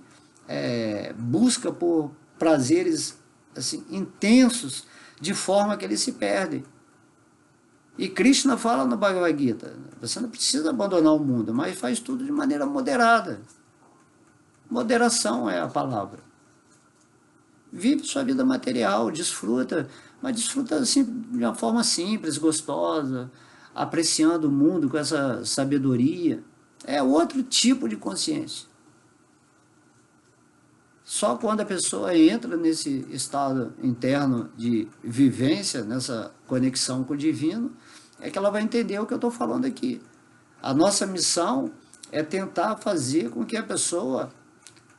Speaker 1: busca por prazeres assim, intensos, de forma que ele se perde. E Krishna fala no Bhagavad Gita, você não precisa abandonar o mundo, mas faz tudo de maneira moderada. Moderação é a palavra. Vive sua vida material, desfruta, mas desfruta assim, de uma forma simples, gostosa, apreciando o mundo com essa sabedoria. É outro tipo de consciência. Só quando a pessoa entra nesse estado interno de vivência, nessa conexão com o divino, é que ela vai entender o que eu estou falando aqui. A nossa missão é tentar fazer com que a pessoa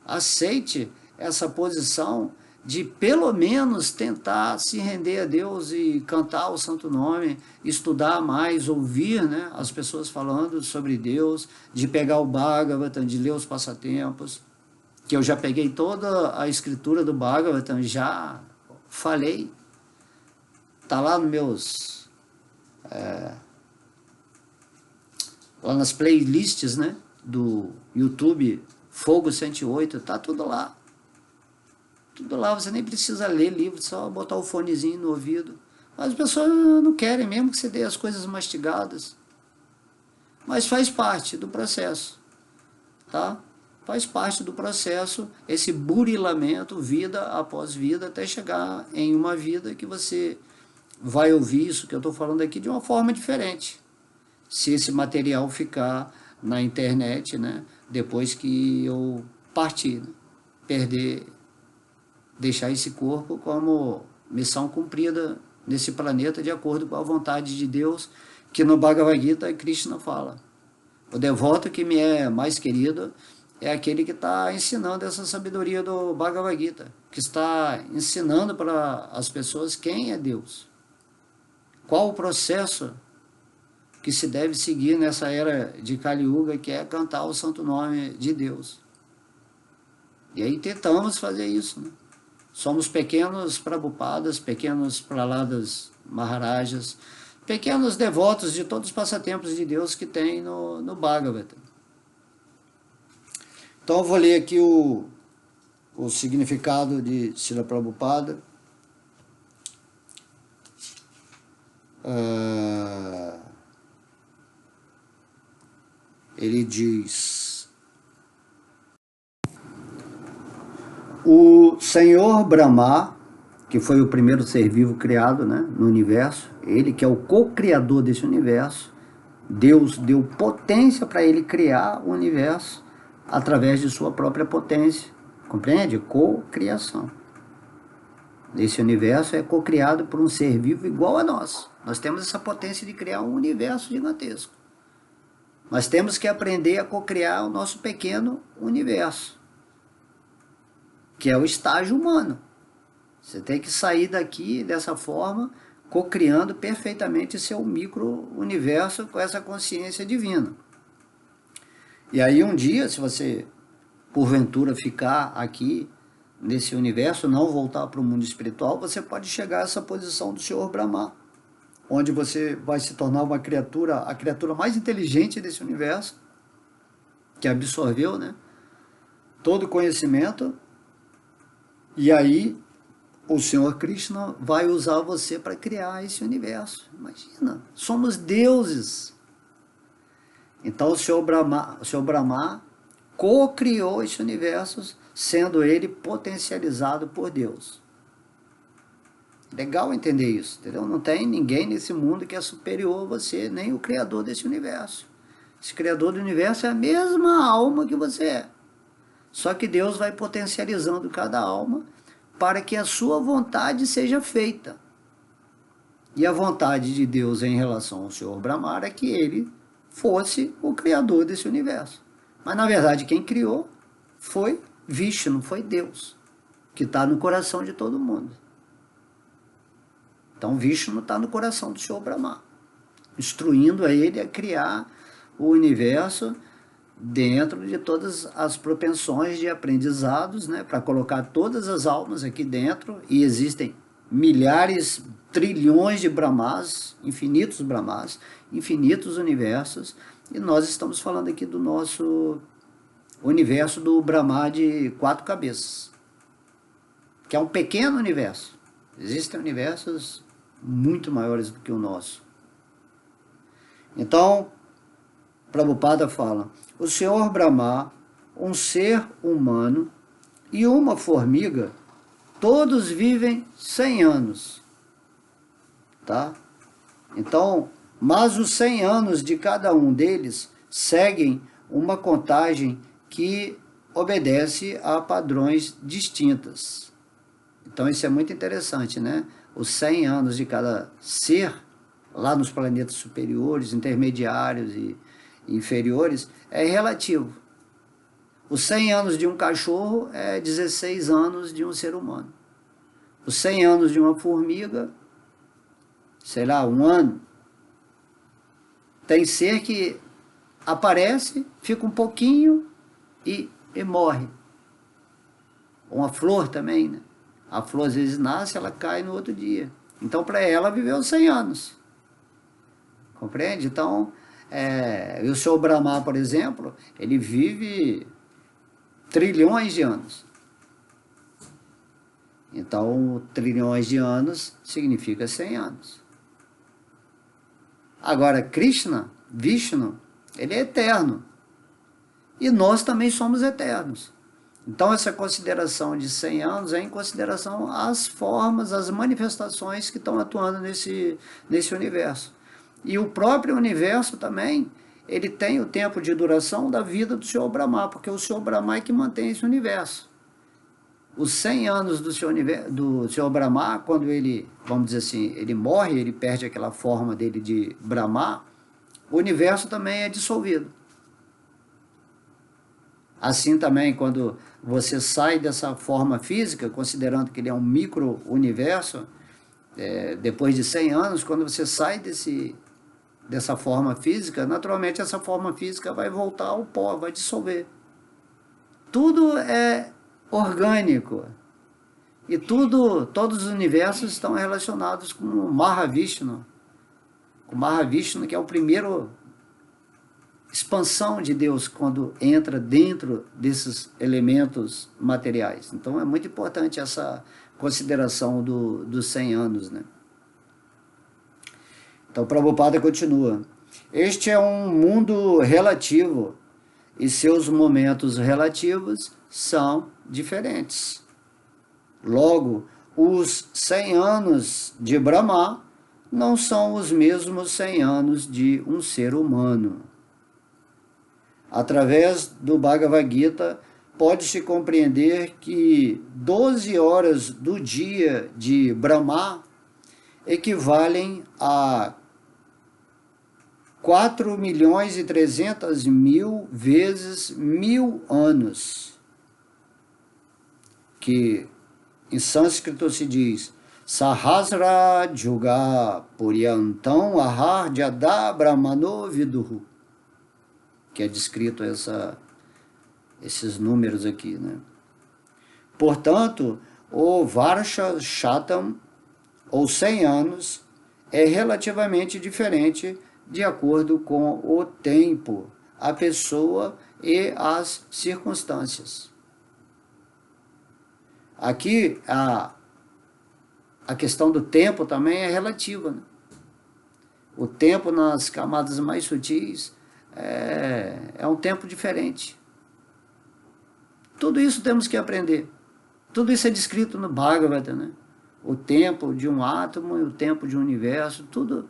Speaker 1: aceite essa posição de pelo menos tentar se render a Deus e cantar o santo nome, estudar mais, ouvir, né, as pessoas falando sobre Deus, de pegar o Bhagavatam, de ler os passatempos, que eu já peguei toda a escritura do Bhagavatam, já falei, está lá nos meus, lá nas playlists, né, do YouTube, Fogo 108, tá tudo lá. Tudo lá, você nem precisa ler livro, só botar o fonezinho no ouvido. Mas as pessoas não querem mesmo que você dê as coisas mastigadas. Mas faz parte do processo, tá? Faz parte do processo esse burilamento, vida após vida, até chegar em uma vida que você vai ouvir isso que eu estou falando aqui de uma forma diferente. Se esse material ficar na internet, né? Depois que eu partir, né? Perder, deixar esse corpo como missão cumprida nesse planeta de acordo com a vontade de Deus, que no Bhagavad Gita Krishna fala. O devoto que me é mais querido é aquele que está ensinando essa sabedoria do Bhagavad Gita, que está ensinando para as pessoas quem é Deus. Qual o processo que se deve seguir nessa era de Kali Yuga, que é cantar o santo nome de Deus. E aí tentamos fazer isso, né? Somos pequenos Prabhupadas, pequenos Praladas Maharajas, pequenos devotos de todos os passatempos de Deus que tem no Bhagavatam. Então eu vou ler aqui o significado de Srila Prabhupada. Ele diz: o Senhor Brahma, que foi o primeiro ser vivo criado, né, no universo, ele que é o co-criador desse universo, Deus deu potência para ele criar o universo através de sua própria potência, compreende? Co-criação. Esse universo é co-criado por um ser vivo igual a nós. Nós temos essa potência de criar um universo gigantesco. Mas temos que aprender a co-criar o nosso pequeno universo, que é o estágio humano. Você tem que sair daqui dessa forma, co-criando perfeitamente seu micro-universo com essa consciência divina. E aí um dia, se você porventura ficar aqui nesse universo, não voltar para o mundo espiritual, você pode chegar a essa posição do Senhor Brahma, onde você vai se tornar uma criatura, a criatura mais inteligente desse universo, que absorveu, né, todo o conhecimento, e aí o Senhor Krishna vai usar você para criar esse universo. Imagina, somos deuses. Então o Senhor Brahma co-criou esse universo, sendo ele potencializado por Deus. Legal entender isso, entendeu? Não tem ninguém nesse mundo que é superior a você, nem o criador desse universo. Esse criador do universo é a mesma alma que você é. Só que Deus vai potencializando cada alma para que a sua vontade seja feita. E a vontade de Deus em relação ao Senhor Brahma é que ele fosse o criador desse universo. Mas, na verdade, quem criou foi Vishnu, foi Deus, que está no coração de todo mundo. Então, Vishnu está no coração do Senhor Brahma, instruindo a ele a criar o universo dentro de todas as propensões de aprendizados, né, para colocar todas as almas aqui dentro, e existem milhares, trilhões de Brahmas, infinitos universos, e nós estamos falando aqui do nosso universo do Brahma de 4 cabeças, que é um pequeno universo. Existem universos muito maiores do que o nosso. Então, Prabhupada fala, o Senhor Brahma, um ser humano e uma formiga, todos vivem 100 anos. Tá? Então, mas os 100 anos de cada um deles seguem uma contagem que obedece a padrões distintas. Então, isso é muito interessante, né? Os 100 anos de cada ser, lá nos planetas superiores, intermediários e inferiores, é relativo. Os 100 anos de um cachorro é 16 anos de um ser humano. Os 100 anos de uma formiga, sei lá, 1 ano. Tem ser que aparece, fica um pouquinho e morre. Uma flor também, né? A flor às vezes nasce, ela cai no outro dia. Então, para ela, viveu 100 anos. Compreende? Então, o Senhor Brahma, por exemplo, ele vive trilhões de anos. Então, trilhões de anos significa 100 anos. Agora, Krishna, Vishnu, ele é eterno. E nós também somos eternos. Então, essa consideração de 100 anos é em consideração às formas, às manifestações que estão atuando nesse universo. E o próprio universo também, ele tem o tempo de duração da vida do Senhor Brahma, porque o Senhor Brahma é que mantém esse universo. Os 100 anos do Senhor Brahma, quando ele, vamos dizer assim, ele morre, ele perde aquela forma dele de Brahma, o universo também é dissolvido. Assim também, quando você sai dessa forma física, considerando que ele é um micro-universo, depois de 100 anos, quando você sai dessa forma física, naturalmente essa forma física vai voltar ao pó, vai dissolver. Tudo é orgânico. E todos os universos estão relacionados com o Mahavishnu. O Mahavishnu, que é o primeiro expansão de Deus quando entra dentro desses elementos materiais. Então é muito importante essa consideração dos 100 anos, né? Então Prabhupada continua. Este é um mundo relativo e seus momentos relativos são diferentes. Logo, os 100 anos de Brahma não são os mesmos 100 anos de um ser humano. Através do Bhagavad Gita, pode-se compreender que 12 horas do dia de Brahma equivalem a 4.300.000 vezes 1.000 anos, que em sânscrito se diz Sahasra Juga Puryantam Ahar Jada Brahmano Viduhu, que é descrito esses números aqui, né? Portanto, o Varsha Shatam, ou 100 anos, é relativamente diferente de acordo com o tempo, a pessoa e as circunstâncias. Aqui, a questão do tempo também é relativa, né? O tempo nas camadas mais sutis é um tempo diferente. Tudo isso temos que aprender. Tudo isso é descrito no Bhagavata, né? O tempo de um átomo e o tempo de um universo, tudo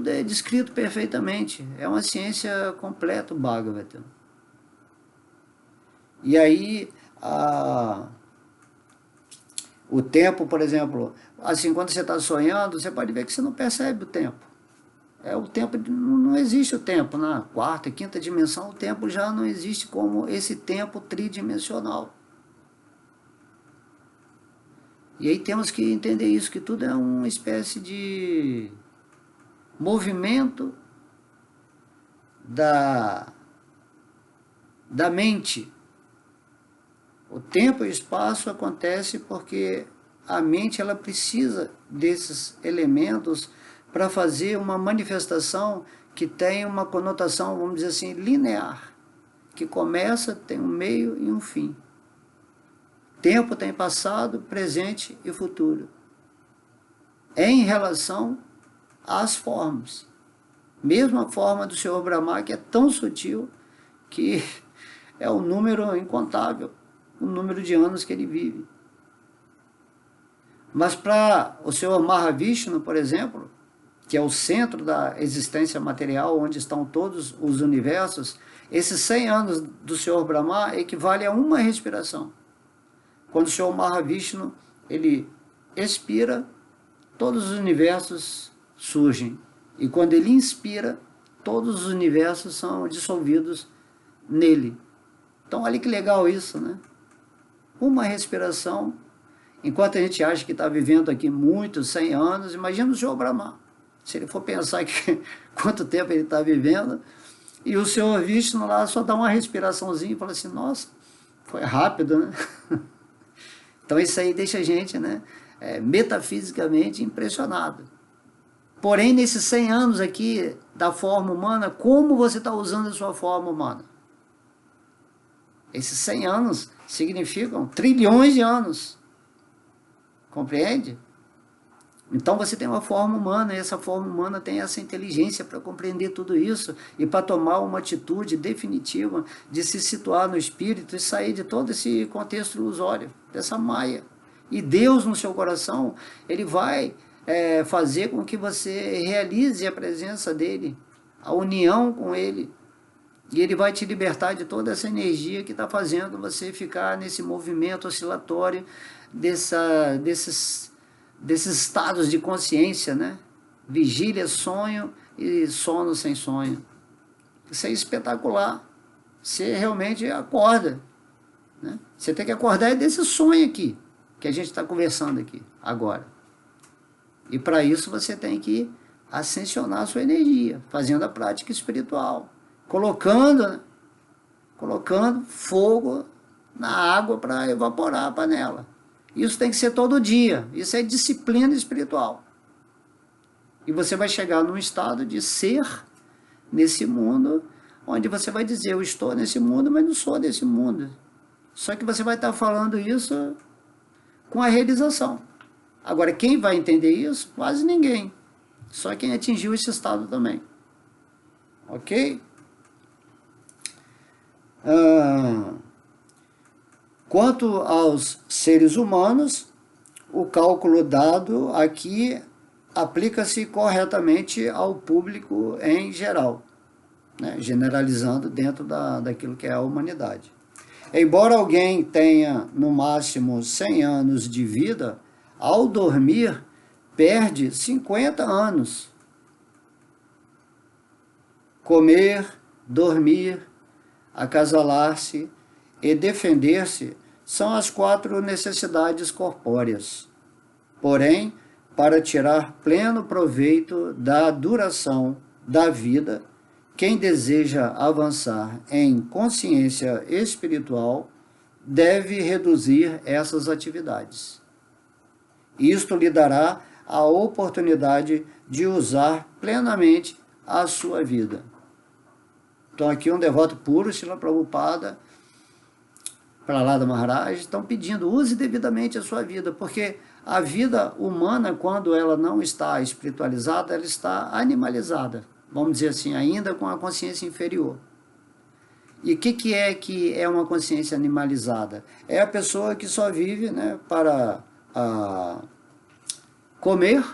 Speaker 1: é descrito perfeitamente. É uma ciência completa o Bhagavata. E aí, O tempo, por exemplo, assim, quando você está sonhando, você pode ver que você não percebe o tempo. O tempo, não existe o tempo. Na quarta e quinta dimensão, o tempo já não existe como esse tempo tridimensional. E aí temos que entender isso, que tudo é uma espécie de movimento da mente. O tempo e o espaço acontece porque a mente ela precisa desses elementos para fazer uma manifestação que tem uma conotação, vamos dizer assim, linear, que começa, tem um meio e um fim. Tempo tem passado, presente e futuro, em relação às formas. Mesmo a forma do Senhor Brahma, que é tão sutil que é um número incontável, o número de anos que ele vive. Mas para o Senhor Mahavishnu, por exemplo, que é o centro da existência material, onde estão todos os universos, esses 100 anos do Senhor Brahma equivale a uma respiração. Quando o Senhor Mahavishnu, ele expira, todos os universos surgem. E quando ele inspira, todos os universos são dissolvidos nele. Então, olha que legal isso, né? Uma respiração, enquanto a gente acha que está vivendo aqui muitos, 100 anos, imagina o Senhor Brahma. Se ele for pensar que quanto tempo ele está vivendo, e o Senhor Vishnu lá só dá uma respiraçãozinha e fala assim, nossa, foi rápido, né? Então isso aí deixa a gente, né, metafisicamente impressionado. Porém, nesses 100 anos aqui da forma humana, como você está usando a sua forma humana? Esses 100 anos significam trilhões de anos. Compreende? Então você tem uma forma humana, e essa forma humana tem essa inteligência para compreender tudo isso e para tomar uma atitude definitiva de se situar no espírito e sair de todo esse contexto ilusório, dessa maia. E Deus no seu coração, ele vai fazer com que você realize a presença dele, a união com ele. E ele vai te libertar de toda essa energia que está fazendo você ficar nesse movimento oscilatório desses estados de consciência, né? Vigília, sonho e sono sem sonho. Isso é espetacular. Você realmente acorda, né? Você tem que acordar desse sonho aqui, que a gente está conversando aqui, agora. E para isso você tem que ascensionar a sua energia, fazendo a prática espiritual. Colocando fogo na água para evaporar a panela. Isso tem que ser todo dia. Isso é disciplina espiritual. E você vai chegar num estado de ser nesse mundo, onde você vai dizer, eu estou nesse mundo, mas não sou desse mundo. Só que você vai estar falando isso com a realização. Agora, quem vai entender isso? Quase ninguém. Só quem atingiu esse estado também. Ok? Quanto aos seres humanos, o cálculo dado aqui aplica-se corretamente ao público em geral, né? Generalizando dentro daquilo que é a humanidade. Embora alguém tenha no máximo 100 anos de vida, ao dormir perde 50 anos. Comer, dormir, acasalar-se e defender-se são as 4 necessidades corpóreas. Porém, para tirar pleno proveito da duração da vida, quem deseja avançar em consciência espiritual deve reduzir essas atividades. Isto lhe dará a oportunidade de usar plenamente a sua vida. Então aqui um devoto puro, Srila Prabhupada, Prahlada Maharaj, estão pedindo, use devidamente a sua vida, porque a vida humana, quando ela não está espiritualizada, ela está animalizada, vamos dizer assim, ainda com a consciência inferior. E o que é uma consciência animalizada? É a pessoa que só vive, né, para comer.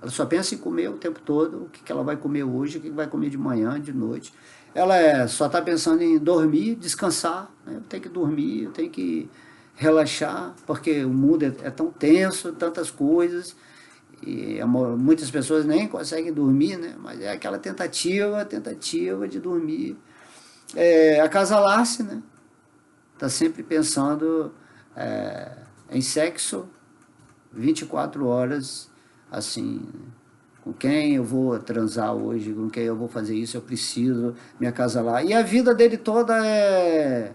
Speaker 1: Ela só pensa em comer o tempo todo, o que ela vai comer hoje, o que vai comer de manhã, de noite. Ela só está pensando em dormir, descansar, né? Eu tenho que dormir, eu tenho que relaxar, porque o mundo é tão tenso, tantas coisas, e muitas pessoas nem conseguem dormir, né? Mas é aquela tentativa de dormir, acasalar-se, né? Tá sempre pensando em sexo 24 horas, assim, com quem eu vou transar hoje, com quem eu vou fazer isso, eu preciso me acasalar. E a vida dele toda é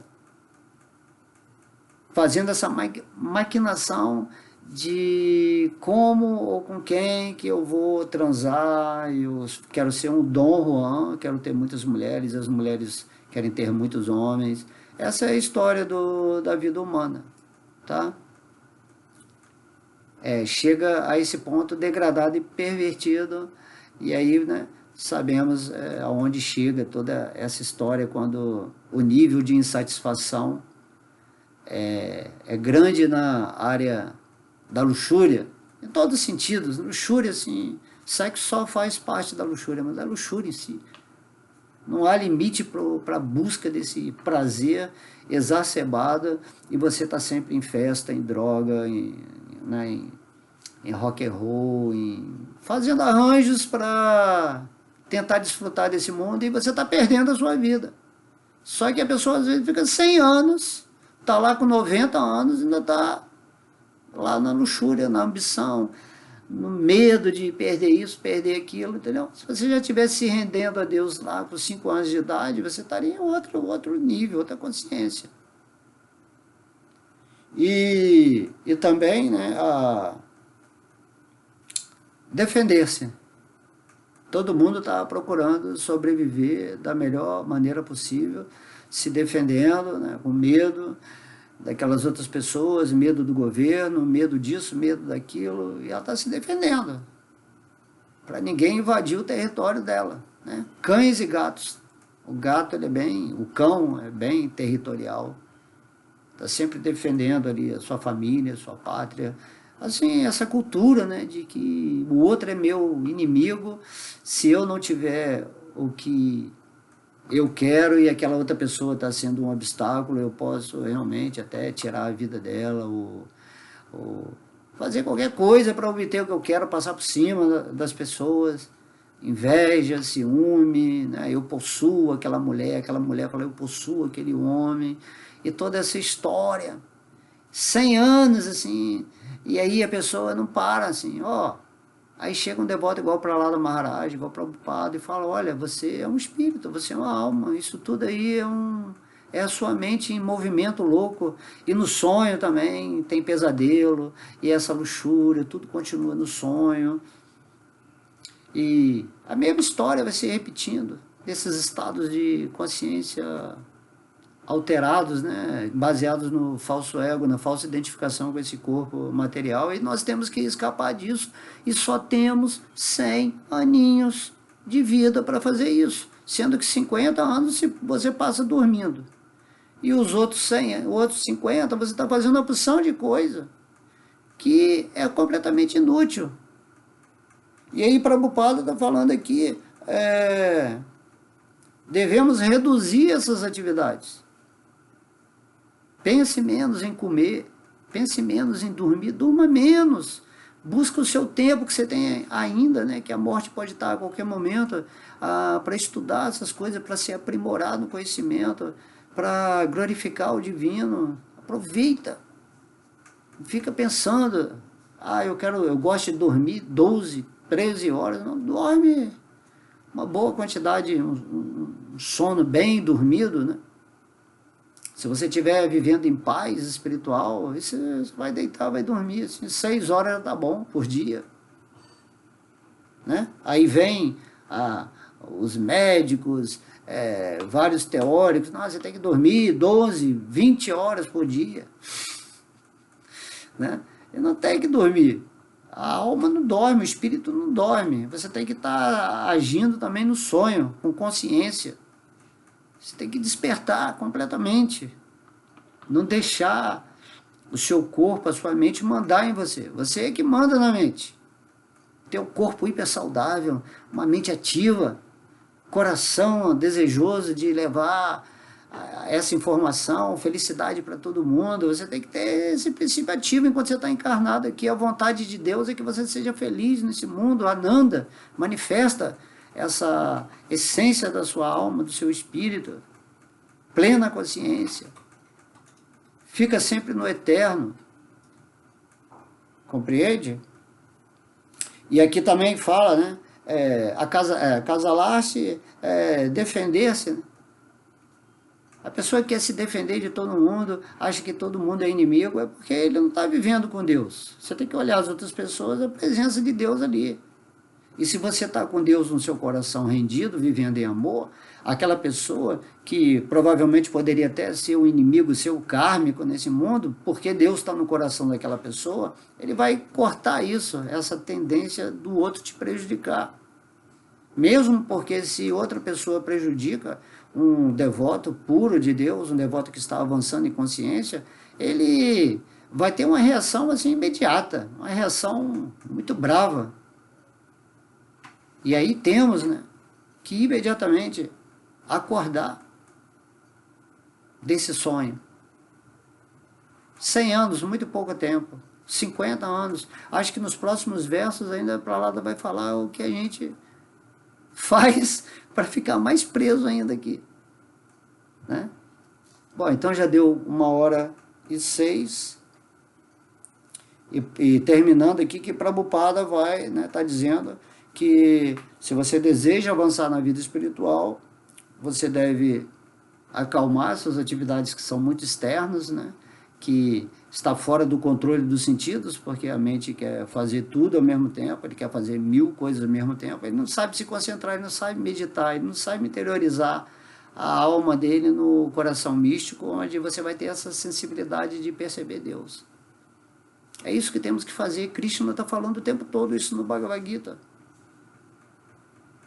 Speaker 1: fazendo essa maquinação de como ou com quem que eu vou transar. Eu quero ser um Dom Juan, quero ter muitas mulheres, as mulheres querem ter muitos homens. Essa é a história da vida humana, tá? Chega a esse ponto degradado e pervertido, e aí, né, sabemos aonde chega toda essa história quando o nível de insatisfação é grande na área da luxúria, em todos os sentidos. Luxúria, assim, sexo só faz parte da luxúria, mas a luxúria em si. Não há limite para a busca desse prazer exacerbado, e você está sempre em festa, em droga, né, em rock and roll, fazendo arranjos para tentar desfrutar desse mundo, e você está perdendo a sua vida. Só que a pessoa às vezes fica 100 anos, está lá com 90 anos, ainda está lá na luxúria, na ambição, no medo de perder isso, perder aquilo, entendeu? Se você já estivesse se rendendo a Deus lá com 5 anos de idade, você estaria em outro nível, outra consciência. E também, né, defender-se. Todo mundo está procurando sobreviver da melhor maneira possível, se defendendo, né, com medo daquelas outras pessoas, medo do governo, medo disso, medo daquilo, e ela está se defendendo para ninguém invadir o território dela, né? Cães e gatos. O cão é bem territorial, está sempre defendendo ali a sua família, a sua pátria. Assim, essa cultura, né, de que o outro é meu inimigo, se eu não tiver o que eu quero e aquela outra pessoa está sendo um obstáculo, eu posso realmente até tirar a vida dela, ou fazer qualquer coisa para obter o que eu quero, passar por cima das pessoas. Inveja, ciúme, né? Eu possuo aquela mulher fala, eu possuo aquele homem, e toda essa história, 100 anos, assim, e aí a pessoa não para, assim, ó. Aí chega um devoto igual para lá do Maharaj, igual para o Prabhupada, e fala, olha, você é um espírito, você é uma alma, isso tudo aí é a sua mente em movimento louco, e no sonho também tem pesadelo, e essa luxúria, tudo continua no sonho, e a mesma história vai se repetindo, desses estados de consciência alterados, né, baseados no falso ego, na falsa identificação com esse corpo material, e nós temos que escapar disso, e só temos 100 aninhos de vida para fazer isso, sendo que 50 anos você passa dormindo, e os outros 100, outros 50, você está fazendo uma opção de coisa que é completamente inútil. E aí Prabhupada está falando aqui, devemos reduzir essas atividades. Pense menos em comer, pense menos em dormir, durma menos. Busca o seu tempo que você tem ainda, né, que a morte pode estar a qualquer momento, para estudar essas coisas, para se aprimorar no conhecimento, para glorificar o divino. Aproveita. Fica pensando, eu gosto de dormir 12, 13 horas. Não, dorme uma boa quantidade, um sono bem dormido, né? Se você estiver vivendo em paz espiritual, você vai deitar, vai dormir, assim, 6 horas já tá bom por dia, né? Aí vem os médicos, vários teóricos, não, você tem que dormir 12, 20 horas por dia, né? E não tem que dormir. A alma não dorme, o espírito não dorme. Você tem que estar agindo também no sonho, com consciência. Você tem que despertar completamente. Não deixar o seu corpo, a sua mente mandar em você. Você é que manda na mente. Ter um corpo hiper saudável, uma mente ativa, coração desejoso de levar essa informação, felicidade para todo mundo. Você tem que ter esse princípio ativo enquanto você está encarnado aqui. A vontade de Deus é que você seja feliz nesse mundo. Ananda manifesta essa essência da sua alma, do seu espírito, plena consciência. Fica sempre no eterno. Compreende? E aqui também fala, né? Acasalar-se, defender-se, né? A pessoa que quer se defender de todo mundo, acha que todo mundo é inimigo, é porque ele não está vivendo com Deus. Você tem que olhar as outras pessoas, a presença de Deus ali. E se você está com Deus no seu coração rendido, vivendo em amor, aquela pessoa que provavelmente poderia até ser o inimigo seu kármico nesse mundo, porque Deus está no coração daquela pessoa, ele vai cortar isso, essa tendência do outro te prejudicar. Mesmo porque se outra pessoa prejudica um devoto puro de Deus, um devoto que está avançando em consciência, ele vai ter uma reação assim imediata, uma reação muito brava. E aí temos, né, que imediatamente acordar desse sonho. 100 anos, muito pouco tempo. 50 anos. Acho que nos próximos versos ainda a Pralada vai falar o que a gente faz para ficar mais preso ainda aqui, né? Bom, então já deu 1h06 e terminando aqui que Prabhupada vai, né, tá dizendo que se você deseja avançar na vida espiritual, você deve acalmar suas atividades que são muito externas, né, que está fora do controle dos sentidos, porque a mente quer fazer tudo ao mesmo tempo, ele quer fazer 1000 coisas ao mesmo tempo, ele não sabe se concentrar, ele não sabe meditar, ele não sabe interiorizar a alma dele no coração místico, onde você vai ter essa sensibilidade de perceber Deus. É isso que temos que fazer. Krishna está falando o tempo todo isso no Bhagavad Gita.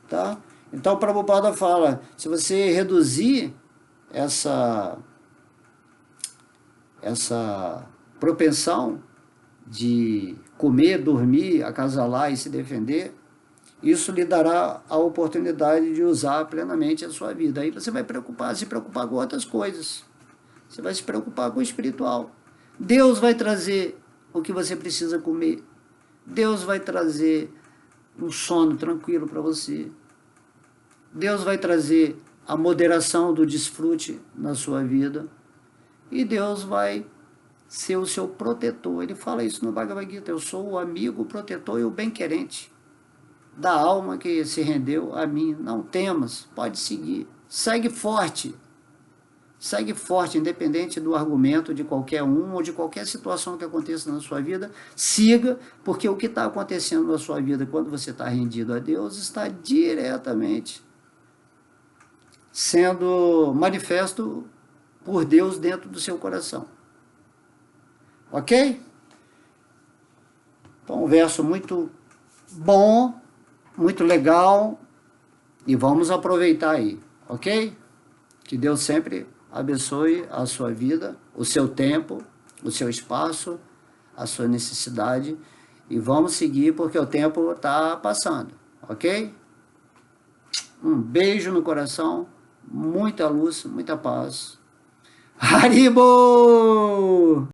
Speaker 1: Tá? Então, Prabhupada fala, se você reduzir essa propensão de comer, dormir, acasalar e se defender, isso lhe dará a oportunidade de usar plenamente a sua vida. Aí você vai se preocupar com outras coisas. Você vai se preocupar com o espiritual. Deus vai trazer o que você precisa comer. Deus vai trazer um sono tranquilo para você. Deus vai trazer a moderação do desfrute na sua vida. E Deus vai ser o seu protetor. Ele fala isso no Bhagavad Gita. Eu sou o amigo, o protetor e o bem-querente da alma que se rendeu a mim. Não temas, pode seguir. Segue forte. Segue forte, independente do argumento de qualquer um ou de qualquer situação que aconteça na sua vida. Siga, porque o que está acontecendo na sua vida quando você está rendido a Deus está diretamente sendo manifesto por Deus dentro do seu coração. Ok? Então, um verso muito bom, muito legal, e vamos aproveitar aí, ok? Que Deus sempre abençoe a sua vida, o seu tempo, o seu espaço, a sua necessidade, e vamos seguir porque o tempo está passando, ok? Um beijo no coração, muita luz, muita paz. Haribo!